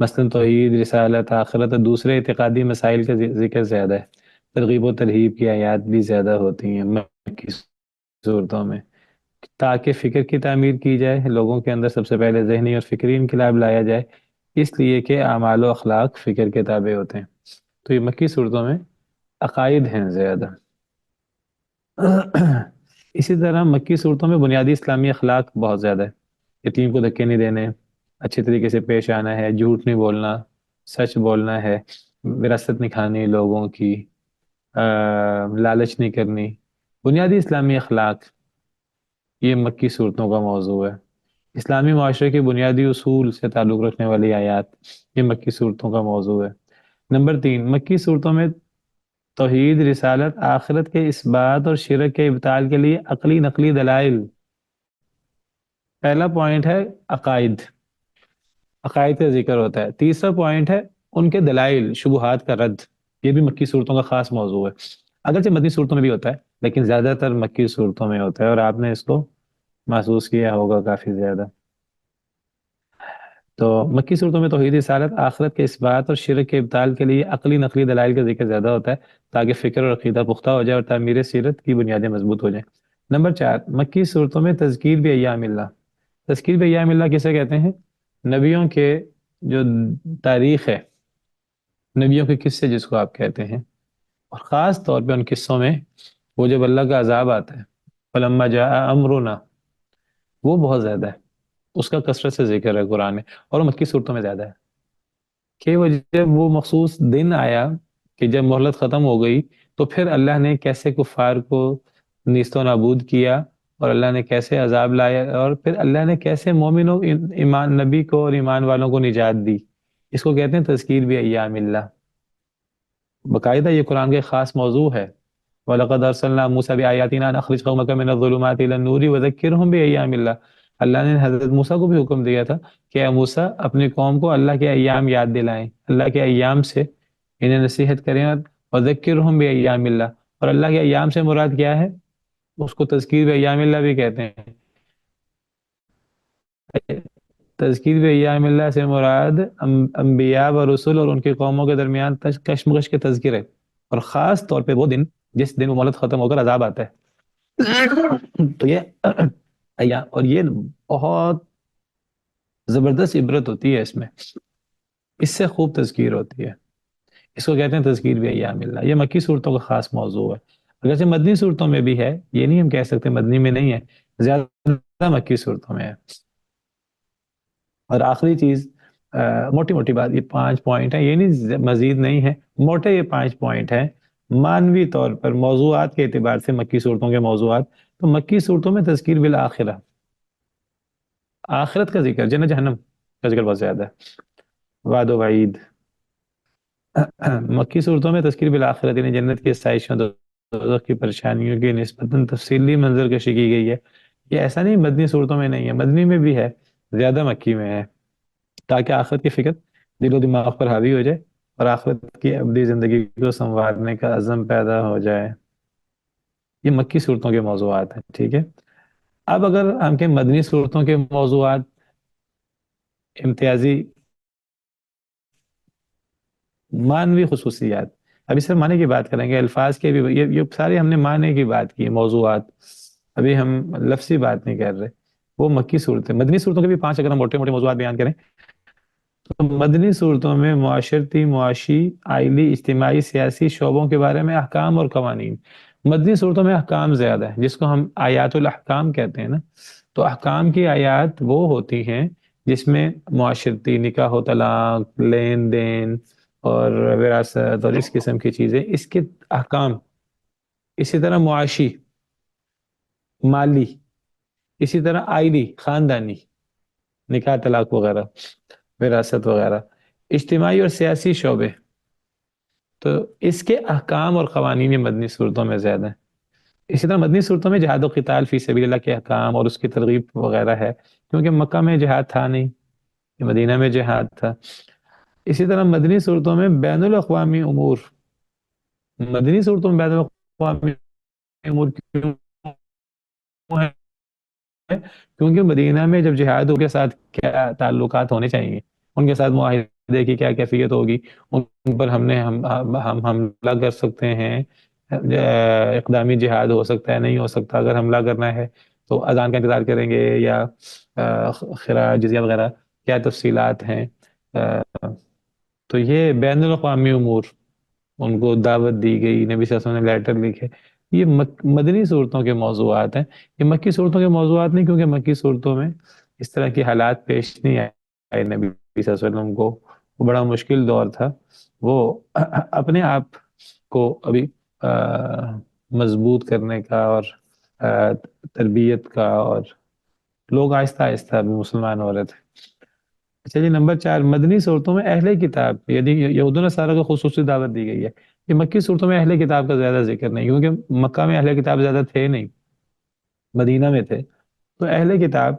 مثلا توحید، رسالت، آخرت اور دوسرے اعتقادی مسائل کا ذکر زیادہ ہے. ترغیب و ترہیب کی آیات بھی زیادہ ہوتی ہیں مکی صورتوں میں، تاکہ فکر کی تعمیر کی جائے، لوگوں کے اندر سب سے پہلے ذہنی اور فکری انقلاب لایا جائے، اس لیے کہ اعمال و اخلاق فکر کے تابع ہوتے ہیں. تو یہ مکی صورتوں میں عقائد ہیں زیادہ. اسی طرح مکی صورتوں میں بنیادی اسلامی اخلاق بہت زیادہ ہے. یتیم کو دھکے نہیں دینے، اچھے طریقے سے پیش آنا ہے، جھوٹ نہیں بولنا، سچ بولنا ہے، وراثت نہیں کھانی لوگوں کی، لالچ نہیں کرنی، بنیادی اسلامی اخلاق. یہ مکی صورتوں کا موضوع ہے. اسلامی معاشرے کے بنیادی اصول سے تعلق رکھنے والی آیات، یہ مکی صورتوں کا موضوع ہے. نمبر 3، مکی صورتوں میں توحید، رسالت، آخرت کے اثبات اور شرک کے ابطال کے لیے عقلی نقلی دلائل. پہلا پوائنٹ ہے عقائد کا ذکر ہوتا ہے. تیسرا پوائنٹ ہے ان کے دلائل، شبہات کا رد. یہ بھی مکی صورتوں کا خاص موضوع ہے، اگرچہ مدنی صورتوں میں بھی ہوتا ہے لیکن زیادہ تر مکی صورتوں میں ہوتا ہے، اور آپ نے اس کو محسوس کیا ہوگا کافی زیادہ. تو مکی صورتوں میں توحید، رسالت، آخرت کے اثبات اور شرک کے ابطال کے لیے عقلی نقلی دلائل کا ذکر زیادہ ہوتا ہے، تاکہ فکر اور عقیدہ پختہ ہو جائے اور تعمیر سیرت کی بنیادیں مضبوط ہو جائیں. نمبر 4، مکی صورتوں میں تذکیر بایام اللہ. تذکیر بایام اللہ کسے کہتے ہیں؟ نبیوں کے جو تاریخ ہے، نبیوں کے قصے جس کو آپ کہتے ہیں، اور خاص طور پہ ان قصوں میں وہ جب اللہ کا عذاب آتا ہے، فلما جاء امرنا، وہ بہت زیادہ ہے، اس کا کثرت سے ذکر ہے قرآن میں، اور وہ مکی صورتوں میں زیادہ ہے کہ وہ جب وہ مخصوص دن آیا کہ جب مہلت ختم ہو گئی، تو پھر اللہ نے کیسے کفار کو نیست و نابود کیا، اور اللہ نے کیسے عذاب لایا، اور پھر اللہ نے کیسے مومنوں، ایمان نبی کو اور ایمان والوں کو نجات دی. اس کو کہتے ہیں تذکیر بایام اللہ. باقاعدہ یہ قرآن کا ایک خاص موضوع ہے. وَلَقَدْ أَرْسَلْنَا مُوسَىٰ بِآيَاتِنَا أَنْ أَخْرِجْ قَوْمَكَ مِنَ الظُّلُمَاتِ إِلَى النُّورِ وَذَكِّرْهُمْ بِأَيَّامِ اللَّهِ. اللہ نے حضرت موسیٰ کو بھی حکم دیا تھا کہ اے موسیٰ اپنی قوم کو اللہ کے ایام یاد دلائیں، اللہ کے ایام سے انہیں نصیحت کریں، اور وَذَكِّرْهُمْ بِأَيَّامِ اللَّهِ. اور اللہ کے ایام سے مراد کیا ہے؟ اس کو تذکیر بایام اللہ بھی کہتے ہیں. تذکیر بایام اللہ سے مراد انبیاء و رسول اور ان کی قوموں کے درمیان کشمکش کے تذکرے، اور خاص طور پہ وہ دن جس دن وہ مہلت ختم ہو کر عذاب آتا ہے. تو یہ اور یہ بہت زبردست عبرت ہوتی ہے اس میں، اس سے خوب تذکیر ہوتی ہے. اس کو کہتے ہیں تذکیر بھی ایام اللہ. یہ مکی صورتوں کا خاص موضوع ہے. اگرچہ مدنی صورتوں میں بھی ہے، یہ نہیں ہم کہہ سکتے مدنی میں نہیں ہے، زیادہ مکی صورتوں میں ہے. اور آخری چیز، موٹی موٹی بات، یہ 5 پوائنٹ ہیں، یہ نہیں مزید نہیں ہے، موٹے یہ 5 پوائنٹ ہیں مانوی طور پر موضوعات کے اعتبار سے. مکی صورتوں کے موضوعات، تو مکی صورتوں میں تذکیر بالآخرہ، آخرت کا ذکر، جنت جہنم کا ذکر بہت زیادہ ہے، وعد و وعید. مکی صورتوں میں تذکیر بالآخرت یعنی جنت کی آسائشوں، دوزخ کی پریشانیوں کی نسبتاً تفصیلی منظر کشی کی گئی ہے. یہ ایسا نہیں مدنی صورتوں میں نہیں ہے، مدنی میں بھی ہے، زیادہ مکی میں ہے، تاکہ آخرت کی فکر دل و دماغ پر حاوی ہو جائے اور آخرت کی ابدی زندگی کو سنوارنے کا عزم پیدا ہو جائے. یہ مکی صورتوں کے موضوعات ہیں. ٹھیک ہے، اب اگر ہم کہ مدنی صورتوں کے موضوعات امتیازی معنوی خصوصیات، ابھی صرف معنی کی بات کریں گے، الفاظ کے بھی یہ سارے ہم نے معنی کی بات کی، موضوعات، ابھی ہم لفظی بات نہیں کر رہے. وہ مکی صورتیں. مدنی صورتوں کے بھی 5 اگر ہم موٹے موٹے موضوعات بیان کریں تو مدنی صورتوں میں معاشرتی، معاشی، آئلی، اجتماعی، سیاسی شعبوں کے بارے میں احکام اور قوانین. مدنی صورتوں میں احکام زیادہ ہے، جس کو ہم آیات الاحکام کہتے ہیں نا. تو احکام کی آیات وہ ہوتی ہیں جس میں معاشرتی، نکاح و طلاق، لین دین اور وراثت اور اس قسم کی چیزیں، اس کے احکام. اسی طرح معاشی، مالی، اسی طرح آئلی، خاندانی، نکاح طلاق وغیرہ، وراثت وغیرہ. اجتماعی اور سیاسی شعبے، تو اس کے احکام اور قوانین یہ مدنی صورتوں میں زیادہ ہیں. اسی طرح مدنی صورتوں میں جہاد و قتال فی سبیل اللہ کے احکام اور اس کی ترغیب وغیرہ ہے، کیونکہ مکہ میں جہاد تھا نہیں، مدینہ میں جہاد تھا. اسی طرح مدنی صورتوں میں بین الاقوامی امور، مدنی صورتوں میں بین الاقوامی امور کیوں ہے؟ کیونکہ مدینہ میں جب جہاد کے ساتھ کیا تعلقات ہونے چاہیے، ان کے ساتھ معاہدے کی کیا کیفیت ہوگی، ان پر ہم حملہ کر سکتے ہیں، اقدامی جہاد ہو سکتا ہے، نہیں ہو سکتا. اگر حملہ کرنا ہے تو اذان کا انتظار کریں گے یا خراج جزیہ وغیرہ، کیا تفصیلات ہیں. تو یہ بین الاقوامی امور، ان کو دعوت دی گئی، نبی صلی اللہ علیہ وسلم نے لیٹر لکھے. یہ مدنی صورتوں کے موضوعات ہیں. یہ مکی صورتوں کے موضوعات نہیں، کیونکہ مکی صورتوں میں اس طرح کی حالات پیش نہیں آئے نبی صلی اللہ علیہ وسلم کو. وہ بڑا مشکل دور تھا. وہ اپنے آپ کو ابھی مضبوط کرنے کا اور تربیت کا، اور لوگ آہستہ آہستہ ابھی مسلمان ہو رہے تھے. اچھا جی، نمبر 4، مدنی صورتوں میں اہل کتاب، یعنی یہود و نصارہ کو خصوصی دعوت دی گئی ہے. یہ مکی صورتوں میں اہل کتاب کا زیادہ ذکر نہیں، کیونکہ مکہ میں اہل کتاب زیادہ تھے نہیں، مدینہ میں تھے. تو اہل کتاب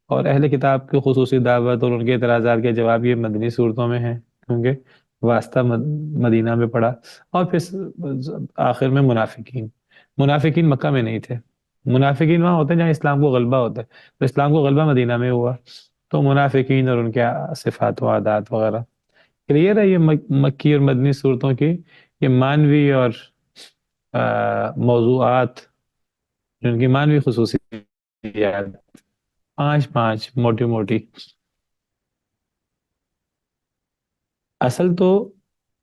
اور اہل کتاب کی خصوصی دعوت اور ان کے اعتراضات کے جواب یہ مدنی صورتوں میں ہیں، کیونکہ واسطہ مدینہ میں پڑا. اور پھر آخر میں منافقین مکہ میں نہیں تھے. منافقین وہاں ہوتے ہیں جہاں اسلام کو غلبہ ہوتا ہے. تو اسلام کو غلبہ مدینہ میں ہوا، تو منافقین اور ان کے صفات و عادات وغیرہ. کلیئر ہے یہ مکی اور مدنی صورتوں کی یہ مانوی اور موضوعات، جن کی مانوی خصوصیات 5 موٹی موٹی. اصل تو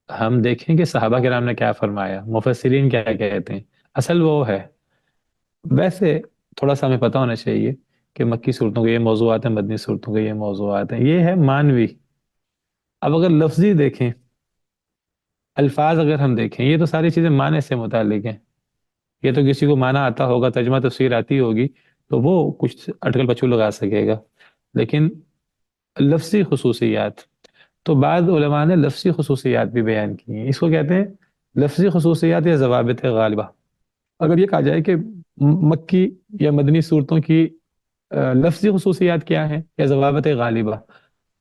ہم دیکھیں کہ صحابہ کرام نے کیا فرمایا، مفسرین کیا کہتے ہیں، اصل وہ ہے. ویسے تھوڑا سا ہمیں پتہ ہونا چاہیے کہ مکی صورتوں کے یہ موضوعات ہیں، مدنی صورتوں کے یہ موضوعات ہیں. یہ ہے مانوی. اب اگر لفظی دیکھیں، الفاظ اگر ہم دیکھیں، یہ تو ساری چیزیں معنی سے متعلق ہیں. یہ تو کسی کو معنی آتا ہوگا، ترجمہ تفسیر آتی ہوگی، تو وہ کچھ اٹکل پچو لگا سکے گا. لیکن لفظی خصوصیات، تو بعض علماء نے لفظی خصوصیات بھی بیان کی ہیں. اس کو کہتے ہیں لفظی خصوصیات یا ضوابط غالبہ. اگر یہ کہا جائے کہ مکی یا مدنی صورتوں کی لفظی خصوصیات کیا ہیں یا ضوابط غالبہ،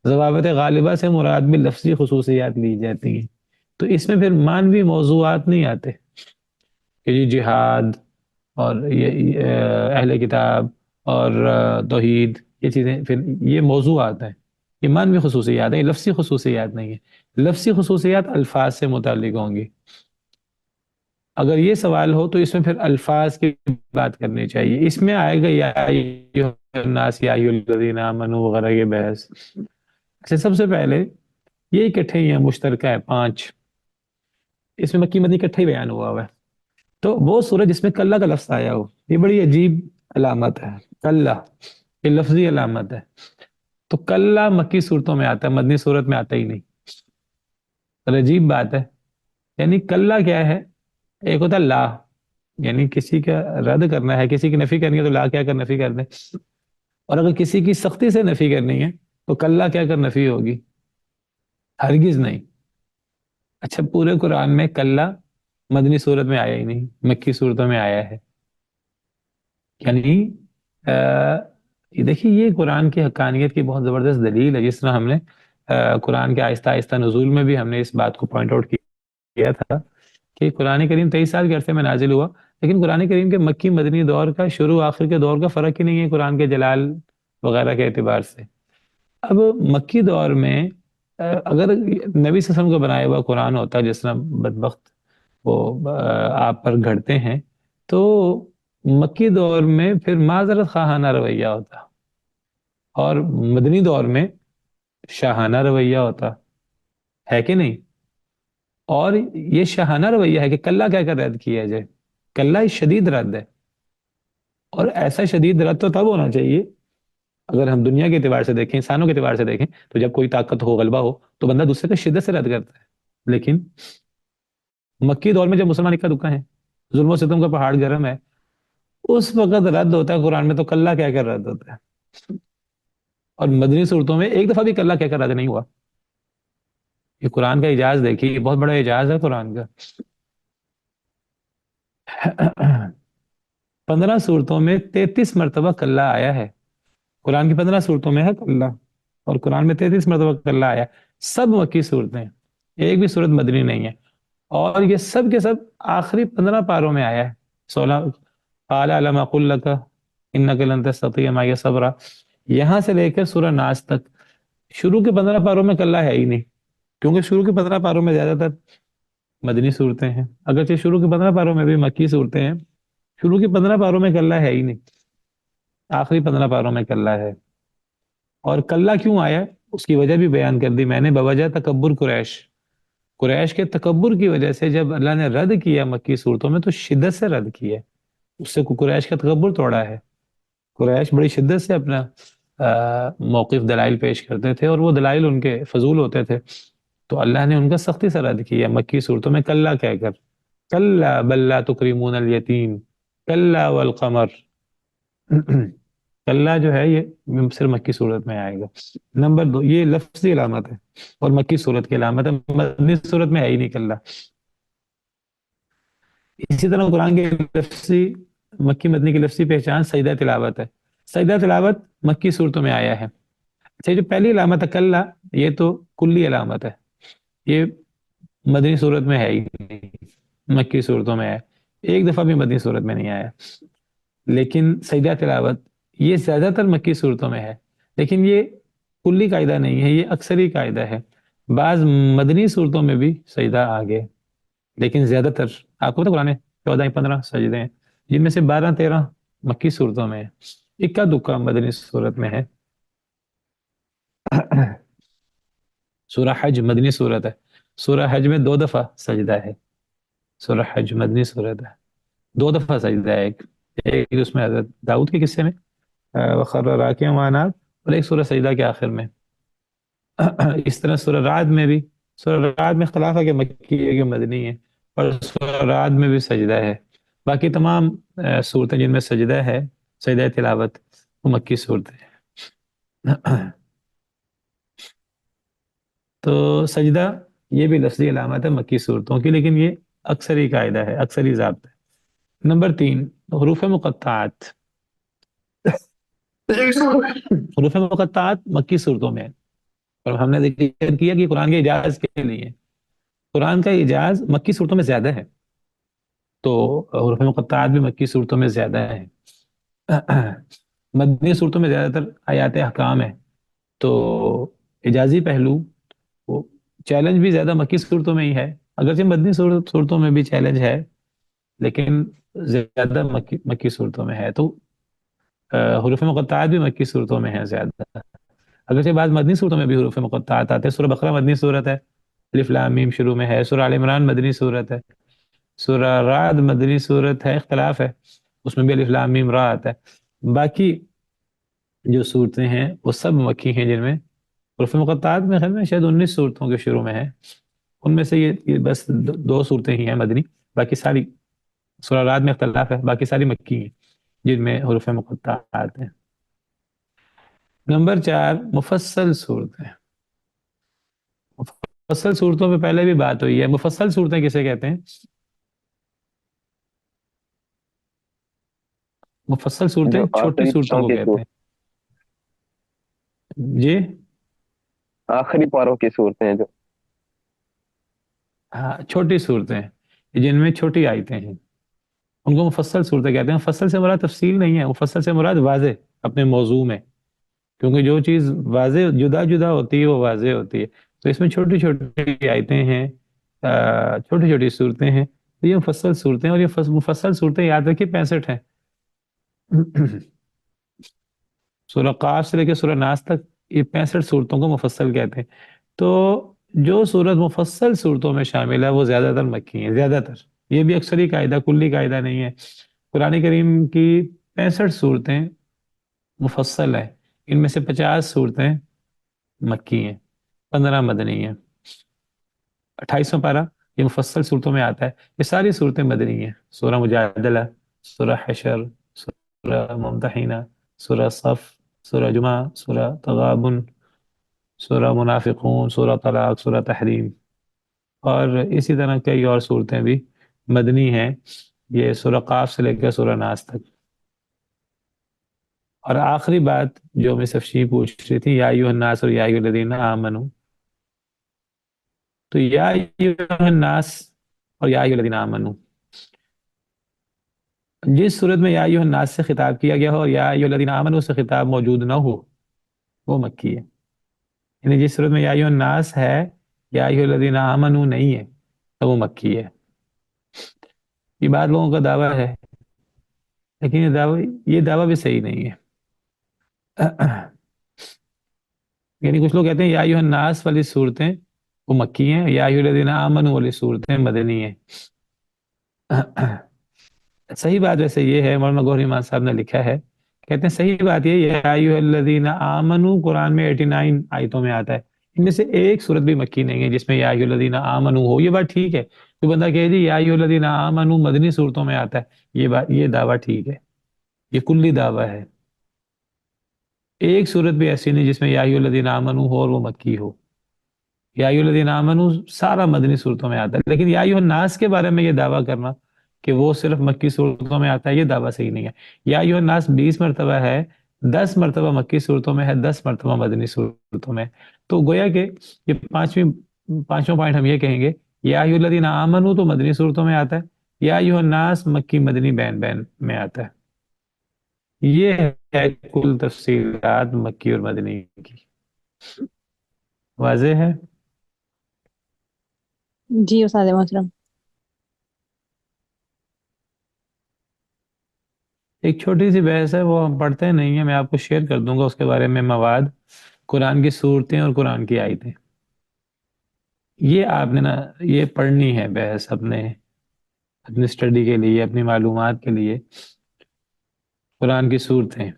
ضوابط غالبہ سے مراد بھی لفظی خصوصیات لی جاتی ہیں. تو اس میں پھر مانوی موضوعات نہیں آتے کہ یہ جہاد اور یہ اہل کتاب اور توحید، یہ چیزیں پھر یہ موضوعات ہیں، یہ مانوی خصوصیات ہیں، یہ لفظی خصوصیات نہیں ہیں. لفظی خصوصیات الفاظ سے متعلق ہوں گی. اگر یہ سوال ہو تو اس میں پھر الفاظ کی بات کرنی چاہیے. اس میں آئے گا یا ایھا الناس یا ایھا الذین آمنوا وغیرہ یہ بحث. اچھا سب سے پہلے یہ اکٹھے ہی ہیں, مشترکہ ہے 5. اس میں مکی مدنی اکٹھا ہی بیان ہوا ہے. تو وہ سورج جس میں کلّا کا لفظ آیا ہو, یہ بڑی عجیب علامت ہے. کلّا یہ لفظی علامت ہے. تو کلّا مکی صورتوں میں آتا ہے, مدنی صورت میں آتا ہی نہیں. اور عجیب بات ہے, یعنی کلّا کیا ہے؟ ایک ہوتا ہے لا, یعنی کسی کا رد کرنا ہے, کسی کی نفی کرنی ہے تو لا کیا کر نفی کر دیں. اور اگر کسی کی سختی سے نفی کرنی ہے تو کلّا کیا کر نفی ہوگی, ہرگز نہیں. اچھا پورے قرآن میں کلّا مدنی صورت میں آیا ہی نہیں, مکی صورتوں میں آیا ہے. یعنی یہ دیکھیے یہ قرآن کی حقانیت کی بہت زبردست دلیل ہے. جس طرح ہم نے قرآن کے آہستہ آہستہ نزول میں بھی ہم نے اس بات کو پوائنٹ آؤٹ کیا تھا کہ قرآن کریم 23 سال کے عرصے میں نازل ہوا, لیکن قرآن کریم کے مکی مدنی دور کا شروع آخر کے دور کا فرق ہی نہیں ہے قرآن کے جلال وغیرہ کے اعتبار سے. اب مکی دور میں اگر نبی صلی اللہ علیہ وسلم کا بنایا ہوا قرآن ہوتا, جس طرح بدبخت وہ آپ پر گھڑتے ہیں, تو مکی دور میں پھر معذرت خواہانہ رویہ ہوتا, اور مدنی دور میں شاہانہ رویہ ہوتا ہے کہ نہیں. اور یہ شاہانہ رویہ ہے کہ کلّا کیا کر رد کیا جائے. کلّا شدید رد ہے, اور ایسا شدید رد تو تب ہونا چاہیے اگر ہم دنیا کے اعتبار سے دیکھیں, انسانوں کے اعتبار سے دیکھیں, تو جب کوئی طاقت ہو, غلبہ ہو, تو بندہ دوسرے کو شدت سے رد کرتا ہے. لیکن مکی دور میں جب مسلمان اکا دکا ہیں, ظلم و ستم کا پہاڑ گرم ہے, اس وقت رد ہوتا ہے قرآن میں تو کلّا کیا کر رد ہوتا ہے. اور مدنی صورتوں میں ایک دفعہ بھی کلّا کیا کر رد نہیں ہوا. یہ قرآن کا اعجاز دیکھیے, یہ بہت بڑا اعجاز ہے قرآن کا. 15 صورتوں میں 33 مرتبہ کلّا آیا ہے. قرآن کی 15 صورتوں میں ہے کلّا, اور قرآن میں 33 مرتبہ کلّا آیا. سب مکی صورتیں, ایک بھی صورت مدنی نہیں ہے. اور یہ سب کے سب آخری 15 پاروں میں آیا ہے. 16 قال الم اقل لک انک لن تستطیع معی صبرا, یہاں سے لے کر سورہ ناس تک شروع کے 15 پاروں میں کلّا ہے ہی نہیں, کیونکہ شروع کے 15 پاروں میں زیادہ تر مدنی صورتیں ہیں. اگرچہ شروع کے 15 پاروں میں بھی مکی صورتیں ہیں, شروع کے 15 پاروں میں کلّا ہے ہی نہیں, آخری 15 پاروں میں کلّا ہے. اور کلّا کیوں آیا اس کی وجہ بھی بیان کر دی میں نے, بوجہ تکبر قریش. قریش کے تکبر کی وجہ سے جب اللہ نے رد کیا مکی صورتوں میں تو شدت سے رد کیا, اس سے قریش کا تکبر توڑا ہے. قریش بڑی شدت سے اپنا موقف دلائل پیش کرتے تھے, اور وہ دلائل ان کے فضول ہوتے تھے, تو اللہ نے ان کا سختی سے رد کیا مکی صورتوں میں کلّا کہہ کر. کلّا بل لا تکرمون الیتیم کلّا والقمر. کلّا جو ہے یہ صرف مکی صورت میں آئے گا. نمبر 2, یہ لفظی علامت ہے اور مکی صورت کی علامت ہے, مدنی صورت میں ہے ہی نہیں کلّا. اسی طرح قرآن کے لفظی مکی مدنی کی لفظی پہچان سجدہ تلاوت ہے. سجدہ تلاوت مکی صورتوں میں آیا ہے. اچھا جو پہلی علامت ہے کلّا, یہ تو کلی علامت ہے, یہ مدنی صورت میں ہے ہی نہیں, مکی صورتوں میں ہے, ایک دفعہ بھی مدنی صورت میں نہیں آیا. لیکن سجدہ تلاوت یہ زیادہ تر مکی صورتوں میں ہے, لیکن یہ کلی قاعدہ نہیں ہے, یہ اکثری قاعدہ ہے. بعض مدنی صورتوں میں بھی سجدہ آگے, لیکن زیادہ تر آپ کو پتہ قرآن 14-15 سجدے ہیں, جن میں سے 12-13 مکی صورتوں میں ہے, اکا دکا مدنی صورت میں ہے. سورہ حج مدنی صورت ہے, سورہ حج میں 2 دفعہ سجدہ ہے. سورہ حج مدنی صورت ہے, 2 دفعہ سجدہ ہے. ایک اس میں حضرت داؤد کے قصے میں وخر راکعا واناب, اور ایک سورہ سجدہ کے آخر میں. اس طرح سورہ رعد میں بھی, سورہ رعد میں اختلاف ہے کہ مکی ہے کہ مدنی ہے, اور سورہ رعد میں بھی سجدہ ہے. باقی تمام صورتیں جن میں سجدہ ہے, سجدہ تلاوت, وہ مکی صورتیں ہیں. تو سجدہ یہ بھی لفظی علامت ہے مکی صورتوں کی, لیکن یہ اکثری قاعدہ ہے, اکثری ضابطہ ہے. نمبر 3, حروف مقطعات. حروف مقطعات مکی صورتوں میں ہے, اور ہم نے ذکر کیا کہ قرآن کے اعجاز کے لیے قرآن کا اعجاز مکی صورتوں میں زیادہ ہے, تو حروف مقطعات بھی مکی صورتوں میں زیادہ ہیں. مدنی صورتوں میں زیادہ تر آیات احکام ہے, تو اعجازی پہلو وہ چیلنج بھی زیادہ مکی صورتوں میں ہی ہے, اگرچہ مدنی صورتوں میں بھی چیلنج ہے, لیکن زیادہ مکی صورتوں میں ہے. تو حروف مقطعات بھی مکی صورتوں میں ہیں زیادہ. اگرچہ بعض مدنی صورتوں میں بھی حروف مقطعات آتے ہیں. سورہ بقرہ مدنی صورت ہے، الف لام میم شروع میں ہے. سورہ آل عمران مدنی صورت ہے. سورہ رعد مدنی صورت ہے، اختلاف ہے، اس میں بھی الف لام میم را آتا ہے. باقی جو صورتیں ہیں وہ سب مکی ہیں، جن میں حروف مقطعات میں خیال میں شاید 19 صورتوں کے شروع میں ہے. ان میں سے یہ بس دو صورتیں ہی ہیں مدنی، باقی ساری سورہ رعد میں اختلاف ہے، باقی ساری مکی ہیں جن میں حروف مقطعات ہیں. نمبر 4 مفصل صورتیں. مفصل صورتوں پہ پہلے بھی بات ہوئی ہے. مفصل صورتیں کسے کہتے ہیں؟ مفصل صورتیں جو چھوٹی آخری صورتوں پاروں کو کی کہتے ہیں. جی آخری پاروں کی صورتیں ہیں جو. ہاں، چھوٹی صورتیں جن میں چھوٹی آیتیں ہیں ان کو مفصل صورتیں کہتے ہیں. مفصل سے مراد تفصیل نہیں ہے، مفصل سے مراد واضح اپنے موضوع میں، کیونکہ جو چیز واضح جدا جدا ہوتی ہے وہ واضح ہوتی ہے. تو اس میں چھوٹی چھوٹی آیتیں ہیں، چھوٹی چھوٹی صورتیں ہیں. تو یہ مفصل صورتیں، اور یہ مفصل صورتیں یاد رکھیے 65 ہیں. سورہ قاف سے لے کے سورہ ناس تک یہ 65 صورتوں کو مفصل کہتے ہیں. تو جو صورت مفصل صورتوں میں شامل ہے وہ زیادہ تر مکی ہیں، زیادہ تر. یہ بھی اکثری قاعدہ، کلی قاعدہ نہیں ہے. قرآن کریم کی 65 صورتیں مفصل ہیں، ان میں سے 50 صورتیں مکی ہیں، 15 مدنی ہیں. 28واں پارہ یہ مفصل صورتوں میں آتا ہے. یہ ساری صورتیں مدنی ہیں. سورہ مجادلہ، سورہ حشر، سورہ ممتحنہ، سورہ صف، سورہ جمعہ، سورہ تغابن، سورہ منافقون، سورہ طلاق، سورہ تحریم، اور اسی طرح کئی اور صورتیں بھی مدنی ہیں. یہ سورہ قاف سے لے کر سورہ ناس تک. اور آخری بات جو میں سفشی پوچھ رہی تھی، یا ایھا الناس اور یا ایھا الذین آمنوا، تو یا ایھا الناس اور یا ایھا الذین آمنوا جس صورت میں یا ایھا الناس سے خطاب کیا گیا ہو اور یا ایھا الذین آمنوا سے خطاب موجود نہ ہو وہ مکی ہے. یعنی جس صورت میں یا ایھا الناس ہے، یا ایھا الذین آمنوا نہیں ہے، تو وہ مکی ہے. یہ بات لوگوں کا دعویٰ ہے، لیکن یہ دعویٰ بھی صحیح نہیں ہے. یعنی کچھ لوگ کہتے ہیں یا ایھا الناس والی صورتیں وہ مکی ہیں، یا ایھا الذین آمنوا والی صورتیں مدنی ہیں. صحیح بات ویسے یہ ہے، مولانا گوہر ایمان صاحب نے لکھا ہے، کہتے ہیں صحیح بات یہ یا ایھا الذین آمنوا قرآن میں 89 آیتوں میں آتا ہے. ان میں سے ایک صورت بھی مکی نہیں ہے جس میں یا ایھا الذین آمنوا ہو. یہ بات ٹھیک ہے. تو بندہ کہے جی یا ایھا الذین آمنوا مدنی صورتوں میں آتا ہے، یہ دعویٰ ٹھیک ہے، یہ کلی دعویٰ ہے. ایک صورت بھی ایسی نہیں جس میں یا ایھا الذین آمنوا ہو اور وہ مکی ہو. یا ایھا الذین آمنوا سارا مدنی صورتوں میں آتا ہے. لیکن یا ایھا الناس کے بارے میں یہ دعویٰ کرنا کہ وہ صرف مکی صورتوں میں آتا ہے، یہ دعویٰ صحیح نہیں ہے. یا ایھا الناس 20 مرتبہ ہے، 10 مرتبہ مکی صورتوں میں ہے، 10 مرتبہ مدنی صورتوں میں. تو گویا کہ یہ پانچواں پوائنٹ ہم یہ کہیں گے، یا ایھا الذین آمنوا تو مدنی صورتوں میں آتا ہے، یا ایھا الناس مکی مدنی بین بین میں آتا ہے. یہ ہے کل تفصیلات مکی اور مدنی کی. واضح ہے؟ جی استاد محترم. ایک چھوٹی سی بحث ہے، وہ ہم پڑھتے نہیں ہیں، میں آپ کو شیئر کر دوں گا اس کے بارے میں مواد. قرآن کی صورتیں اور قرآن کی آیتیں، یہ آپ نے نا یہ پڑھنی ہے بحث اپنی اسٹڈی کے لیے، اپنی معلومات کے لیے. قرآن کی صورتیں،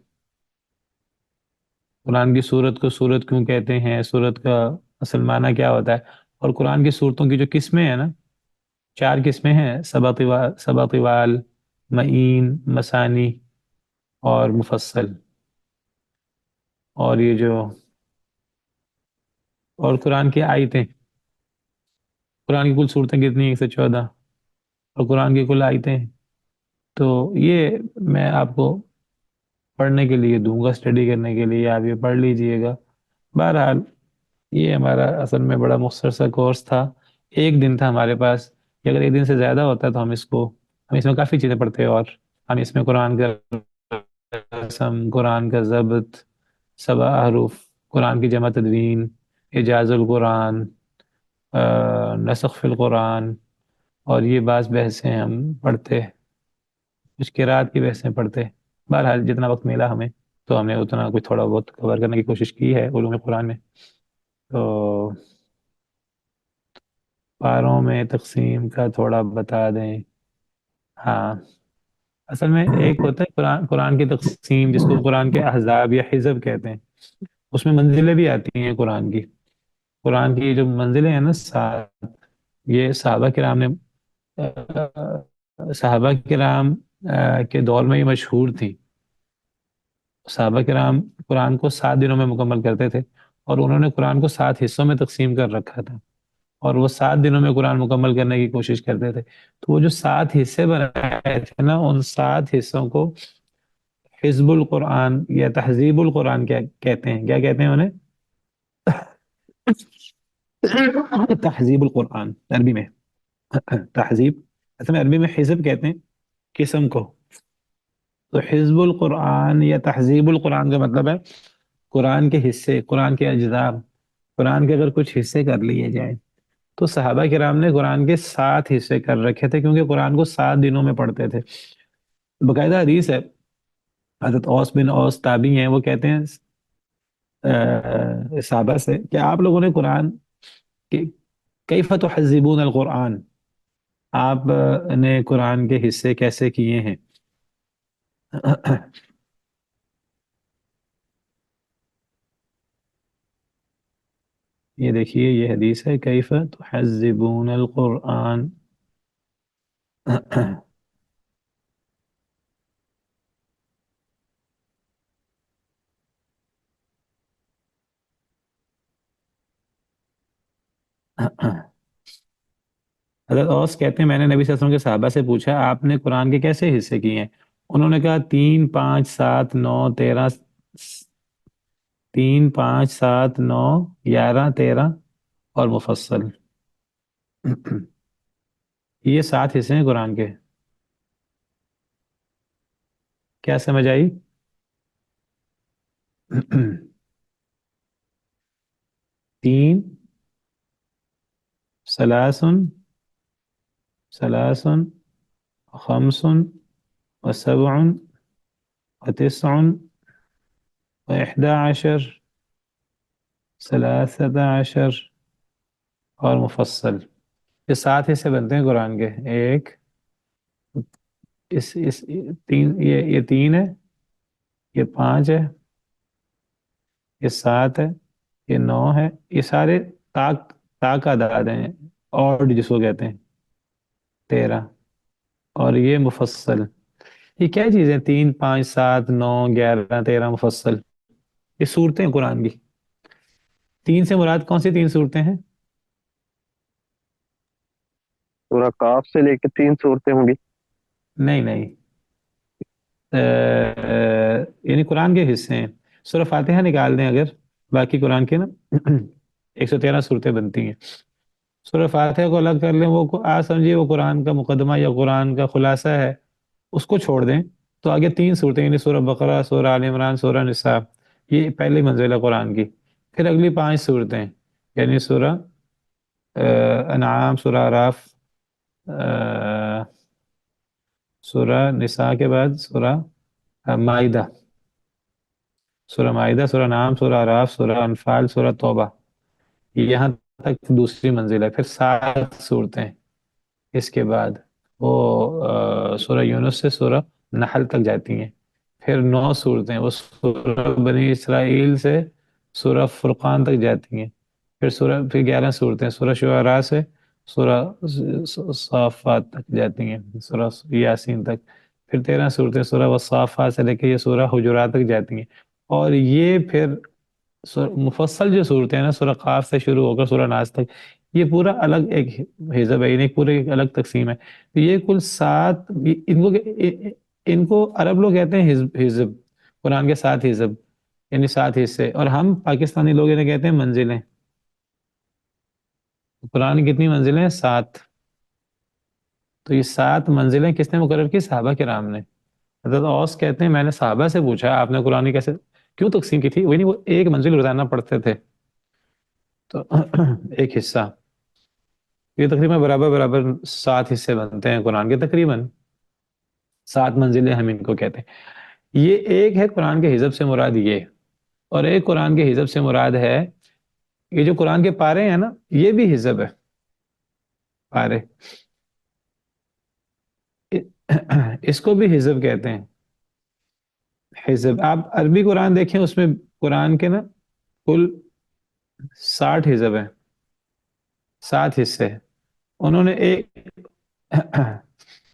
قرآن کی صورت کو صورت کیوں کہتے ہیں، صورت کا اصل معنی کیا ہوتا ہے، اور قرآن کی صورتوں کی جو قسمیں ہیں نا، 4 قسمیں ہیں: سبا طوال، معین، مثانی اور مفصل. اور یہ جو اور قرآن کی آیتیں، قرآن کی کل صورتیں کتنی ہیں؟ 114. اور قرآن کی کل آیتیں. تو یہ میں آپ کو پڑھنے کے لیے دوں گا، اسٹڈی کرنے کے لیے، آپ یہ پڑھ لیجئے گا. بہرحال یہ ہمارا اصل میں بڑا مختصر سا کورس تھا، 1 دن تھا ہمارے پاس. کہ اگر 1 دن سے زیادہ ہوتا تو ہم اس میں کافی چیزیں پڑھتے، اور ہم اس میں قرآن کا رسم، قرآن کا ضبط، 7 احرف، قرآن کی جمع تدوین، اعجاز القرآن، نسخ فی القرآن، اور یہ بعض بحثیں ہم پڑھتے، کچھ قرات کی بحثیں پڑھتے. بہرحال جتنا وقت ملا ہمیں تو ہم نے اتنا کچھ تھوڑا بہت کور کرنے کی کوشش کی ہے علوم قرآن میں. تو پاروں میں تقسیم کا تھوڑا بتا دیں. ہاں، اصل میں ایک ہوتا ہے قرآن کی تقسیم، جس کو قرآن کے احزاب یا حزب کہتے ہیں. اس میں منزلیں بھی آتی ہیں قرآن کی جو منزلیں ہیں نا 7، یہ صحابہ کرام کے دور میں یہ مشہور تھی. صحابہ کرام قرآن کو 7 دنوں میں مکمل کرتے تھے، اور انہوں نے قرآن کو 7 حصوں میں تقسیم کر رکھا تھا، اور وہ 7 دنوں میں قرآن مکمل کرنے کی کوشش کرتے تھے. تو وہ جو 7 حصے بنائے تھے نا، ان 7 حصوں کو حزب القرآن یا تہذیب القرآن کیا کہتے ہیں؟ کیا کہتے ہیں انہیں؟ تہذیب القرآن عربی میں. تہذیب اصل میں عربی میں حزب کہتے ہیں قسم کو. تو حزب القرآن یا تہذیب القرآن کا مطلب ہے قرآن کے حصے، قرآن کے اجزاء، قرآن کے اگر کچھ حصے کر لیے جائیں. تو صحابہ کرام نے قرآن کے 7 حصے کر رکھے تھے، کیونکہ قرآن کو 7 دنوں میں پڑھتے تھے. باقاعدہ حدیث ہے، حضرت اوس بن اوس تابعی ہیں، وہ کہتے ہیں صحابہ سے کہ آپ لوگوں نے قرآن کیف تحذبون القرآن، آپ نے قرآن کے حصے کیسے کیے ہیں؟ یہ دیکھیے، یہ حدیث ہے کیف تحذبون القرآن. حضرت اوس کہتے ہیں میں نے نبی صلی اللہ علیہ وسلم کے صحابہ سے پوچھا آپ نے قرآن کے کیسے حصے کیے ہیں؟ انہوں نے کہا 3 5 7 9 13، 3 5 7 9 11 13 اور مفصل. یہ 7 حصے ہیں قرآن کے. کیا سمجھ آئی؟ 3 ثلاث 5 و7 و9 و11 13 اور مفصل. یہ 7 حصے بنتے ہیں قرآن کے. ایک یہ 3 ہے، یہ 5 ہے، یہ 7 ہے، یہ 9 ہے. یہ سارے تا کا اعداد ہیں، اور جس کو کہتے ہیں 13. اور یہ مفصل. یہ کیا چیزیں؟ 3 5 7 9 11 13 مفصل. یہ صورتیں قرآن کی. 3 سے مراد کون سی 3 صورتیں ہیں؟ سورہ کاف سے لے کے 3 صورتیں ہوں گی. نہیں، یعنی قرآن کے حصے ہیں. سورہ فاتحہ نکال دیں اگر، باقی قرآن کے نا 113 صورتیں بنتی ہیں. سورہ فاتحہ کو الگ کر لیں، وہ سمجھیے وہ قرآن کا مقدمہ یا قرآن کا خلاصہ ہے، اس کو چھوڑ دیں تو آگے 3 صورتیں، یعنی سورہ بقرہ، سورہ آل عمران، سورہ نساء، یہ پہلی منزل ہے قرآن کی. پھر اگلی 5 صورتیں، یعنی سورہ انعام، سورہ اعراف، سورہ نساء کے بعد سورہ مائدہ، سورہ نام، سورہ اعراف، سورہ انفال، سورہ توبہ. یہاں تک دوسری منزل ہے. پھر 7 صورتیں اس کے بعد وہ سورہ یونس سے سورہ نحل تک جاتی ہیں. پھر 9 صورتیں وہ سورہ بنی اسرائیل سے سورہ فرقان تک جاتی ہیں. پھر 11 صورتیں سورہ شعراء سے سورہ صافات تک جاتی ہیں، سورہ یاسین تک. پھر 13 صورتیں سورہ والصافات سے لے کے یہ سورہ حجرات تک جاتی ہیں. اور یہ پھر مفصل جو صورتیں ہیں نا، سورہ قاف سے شروع ہو کر سورہ ناس تک، یہ پورا الگ ایک حزب ہے، یعنی پورے ایک الگ تقسیم ہے. تو یہ کل 7، ان کو عرب لوگ کہتے ہیں حزب، قرآن کے 7 حزب، یعنی 7 حصے. اور ہم پاکستانی لوگ انہیں کہتے ہیں منزلیں. قرآن کی کتنی منزلیں ہیں؟ 7. تو یہ 7 منزلیں کس نے مقرر کی؟ صحابہ کرام نے. حضرت اوس کہتے ہیں میں نے صحابہ سے پوچھا آپ نے قرآن کیسے کیوں تقسیم کی تھی؟ وہ ایک منزل روزانہ پڑھتے تھے، تو ایک حصہ. یہ تقریباً برابر برابر 7 حصے بنتے ہیں قرآن کے، تقریباً 7 منزلیں ہم ان کو کہتے ہیں۔ یہ ایک ہے قرآن کے حزب سے مراد یہ، اور ایک قرآن کے حزب سے مراد ہے یہ جو قرآن کے پارے ہیں نا، یہ بھی حزب ہے، پارے اس کو بھی حزب کہتے ہیں۔ حزب، آپ عربی قرآن دیکھیں، اس میں قرآن کے نا کل 60 حزب ہیں، 7 حصے۔ انہوں نے ایک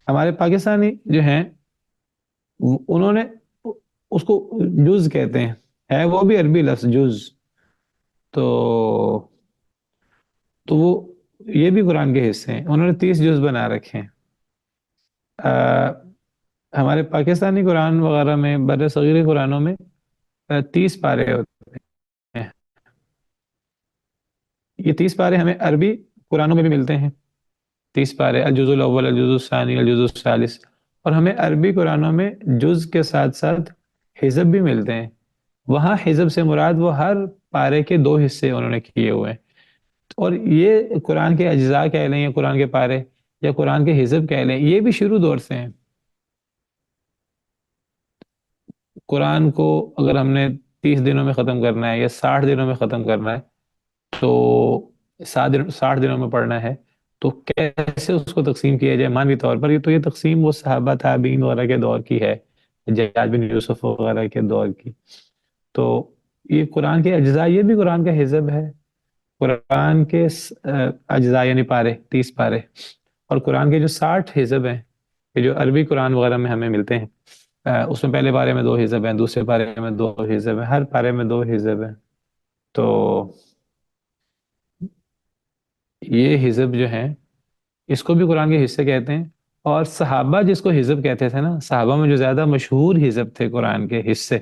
ہمارے پاکستانی جو ہیں انہوں نے اس کو جز کہتے ہیں، ہے وہ بھی عربی لفظ جز، تو وہ یہ بھی قرآن کے حصے ہیں، انہوں نے 30 جز بنا رکھے ہیں۔ ہمارے پاکستانی قرآن وغیرہ میں، بر صغیر قرآنوں میں 30 پارے ہوتے ہیں۔ یہ 30 پارے ہمیں عربی قرآنوں میں بھی ملتے ہیں، 30 پارے، الجز الاول، الجز الثانی، الجز الثالث، اور ہمیں عربی قرآنوں میں جز کے ساتھ ساتھ حزب بھی ملتے ہیں۔ وہاں حزب سے مراد وہ ہر پارے کے 2 حصے انہوں نے کیے ہوئے ہیں، اور یہ قرآن کے اجزاء کہہ لیں یا قرآن کے پارے یا قرآن کے حزب کہہ لیں، یہ بھی شروع دور سے ہیں۔ قرآن کو اگر ہم نے 30 دنوں میں ختم کرنا ہے یا 60 دنوں میں ختم کرنا ہے، تو 60 دنوں میں پڑھنا ہے، تو کیسے اس کو تقسیم کیا جائے مانوی طور پر؟ یہ تقسیم وہ صحابہ تابعین وغیرہ کے دور کی ہے، حجاج بن یوسف وغیرہ کے دور کی۔ تو یہ قرآن کے اجزاء، یہ بھی قرآن کا حزب ہے۔ قرآن کے اجزاء یعنی پارے، 30 پارے، اور قرآن کے جو 60 حزب ہیں کہ جو عربی قرآن وغیرہ میں ہمیں ملتے ہیں، اس میں پہلے پارے میں 2 حزب ہیں، دوسرے پارے میں 2 حزب ہیں، ہر پارے میں 2 حزب ہیں۔ تو یہ حزب جو ہیں اس کو بھی قرآن کے حصے کہتے ہیں، اور صحابہ جس کو حزب کہتے تھے نا، صحابہ میں جو زیادہ مشہور حزب تھے قرآن کے حصے،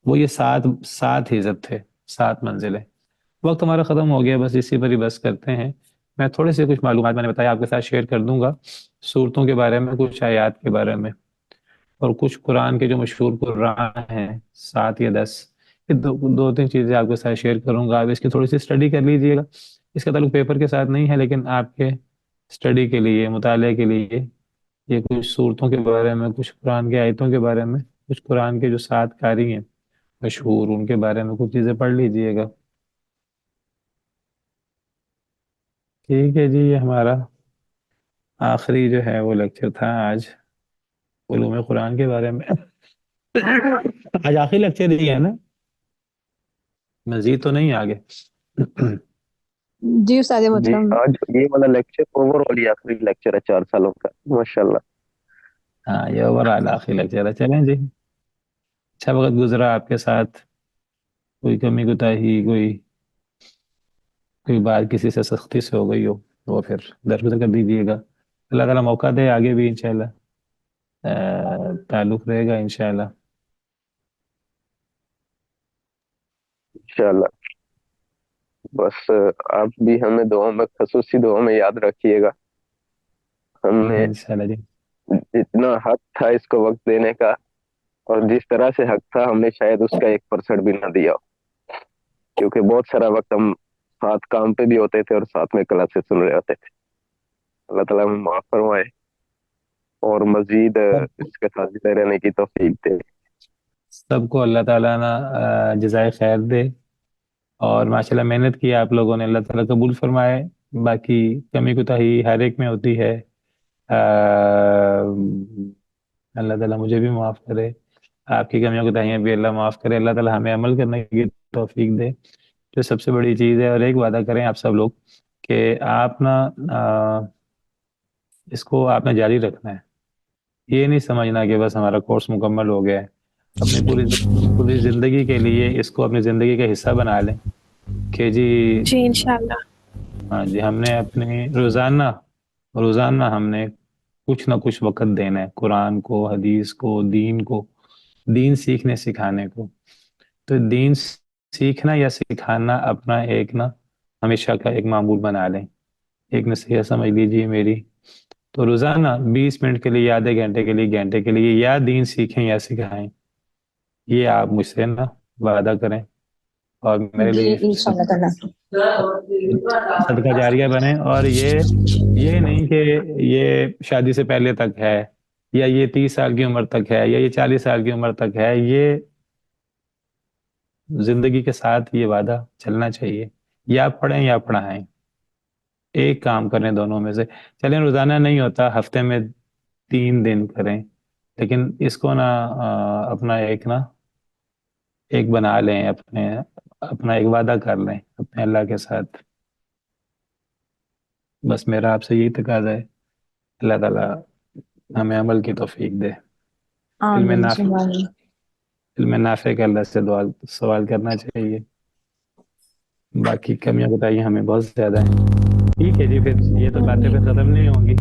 وہ یہ 7 حزب تھے، 7 منزلیں۔ وقت ہمارا ختم ہو گیا، بس اسی پر ہی بس کرتے ہیں۔ میں تھوڑے سے کچھ معلومات میں نے بتایا آپ کے ساتھ شیئر کر دوں گا، صورتوں کے بارے میں، کچھ آیات کے بارے میں، اور کچھ قرآن کے جو مشہور قرآن ہیں 7 یا 10، یہ 2-3 چیزیں آپ کے ساتھ شیئر کروں گا۔ آپ اس کی تھوڑی سی اسٹڈی کر لیجئے گا، اس کا تعلق پیپر کے ساتھ نہیں ہے، لیکن آپ کے اسٹڈی کے لیے، مطالعے کے لیے، یہ کچھ صورتوں کے بارے میں، کچھ قرآن کے آیتوں کے بارے میں، کچھ قرآن کے جو 7 قاری ہیں مشہور، ان کے بارے میں کچھ چیزیں پڑھ لیجئے گا۔ ٹھیک ہے جی، یہ ہمارا آخری جو ہے وہ لیکچر تھا آج علوم قرآن کے بارے میں۔ آج آخری لیکچر ہی ہے نا، مزید تو نہیں آگے؟ جی استاد جی محترم، آج یہ والا لیکچر اوور آل یہ آخری لیکچر ہے 4 سالوں کا، ماشاءاللہ۔ ہاں، یہ اوورآل آخری لیکچر ہے۔ چلیں جی، اچھا وقت گزرا آپ کے ساتھ، کوئی کمی کوتاہی، کوئی بات کسی سے سختی سے ہو گئی ہو وہ پھر درگزر کر دیجیے گا۔ اللہ تعالیٰ موقع دے، آگے بھی انشاءاللہ تعلق رہے گا انشاءاللہ۔ انشاءاللہ، بس آپ بھی ہمیں دعا میں، خصوصی دعا میں یاد رکھیے گا۔ ہم نے انشاءاللہ جی، جتنا حق تھا اس کو وقت دینے کا، اور جس طرح سے حق تھا، ہم نے شاید اس کا 1% بھی نہ دیا ہو، کیونکہ بہت سارا وقت ہم ساتھ کام پہ بھی ہوتے تھے اور ساتھ میں کلاسز سن رہے ہوتے تھے۔ اللہ تعالیٰ ہمیں معاف فرمائے اور مزید اس کے ساتھ جڑے رہنے کی توفیق دے۔ سب کو اللہ تعالیٰ نا جزائے خیر دے، اور ماشاءاللہ محنت کی آپ لوگوں نے، اللہ تعالیٰ قبول فرمائے۔ باقی کمی کوتاہی ہر ایک میں ہوتی ہے، اللہ تعالیٰ مجھے بھی معاف کرے، آپ کی کمیوں کوتاہیاں بھی اللہ معاف کرے، اللہ تعالیٰ ہمیں عمل کرنے کی توفیق دے، جو سب سے بڑی چیز ہے۔ اور ایک وعدہ کریں آپ سب لوگ کہ آپ نا اس کو آپ نے جاری رکھنا ہے، یہ نہیں سمجھنا کہ بس ہمارا کورس مکمل ہو گیا ہے۔ اپنی پوری زندگی کے لیے اس کو اپنی زندگی کا حصہ بنا لیں کہ جی انشاءاللہ ہاں جی، ہم نے اپنے روزانہ ہم نے کچھ نہ کچھ وقت دینا ہے قرآن کو، حدیث کو، دین سیکھنے سکھانے کو۔ تو دین سیکھنا یا سکھانا اپنا ایک نا ہمیشہ کا ایک معمول بنا لیں، ایک نصیحت سمجھ لیجیے میری۔ تو روزانہ 20 منٹ کے لیے، آدھے گھنٹے کے لیے، گھنٹے کے لیے، یا دین سیکھیں یا سکھائیں، یہ آپ مجھ سے نا وعدہ کریں، اور میرے جی لیے انشاءاللہ تعالیٰ. صدقہ جاریہ بنے. اور یہ نہیں کہ یہ شادی سے پہلے تک ہے یا یہ 30 سال کی عمر تک ہے یا یہ 40 سال کی عمر تک ہے. یہ زندگی کے ساتھ یہ وعدہ چلنا چاہیے. یا پڑھیں یا پڑھائیں, ایک کام کریں دونوں میں سے. چلیں روزانہ نہیں ہوتا, ہفتے میں 3 دن کریں, لیکن اس کو اپنا ایک بنا لیں, اپنا ایک وعدہ کر لیں اپنے اللہ کے ساتھ. بس میرا آپ سے یہی تقاضا ہے. اللہ تعالیٰ ہمیں عمل کی توفیق دے. آمین ثم آمین. علم نافع کا اللہ سے سوال کرنا چاہیے. باقی کمیاں بتائیے ہمیں بہت زیادہ ہیں. ٹھیک ہے جی, پھر یہ تو باتیں پھر ختم نہیں ہوں گی,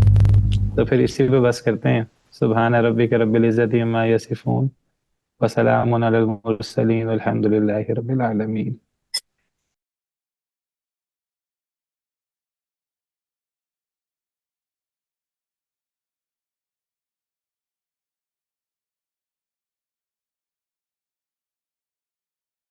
تو پھر اسی پہ بس کرتے ہیں. سبحان ربک رب العزت عما یصفون وسلام علی المرسلین والحمد للہ رب العالمین.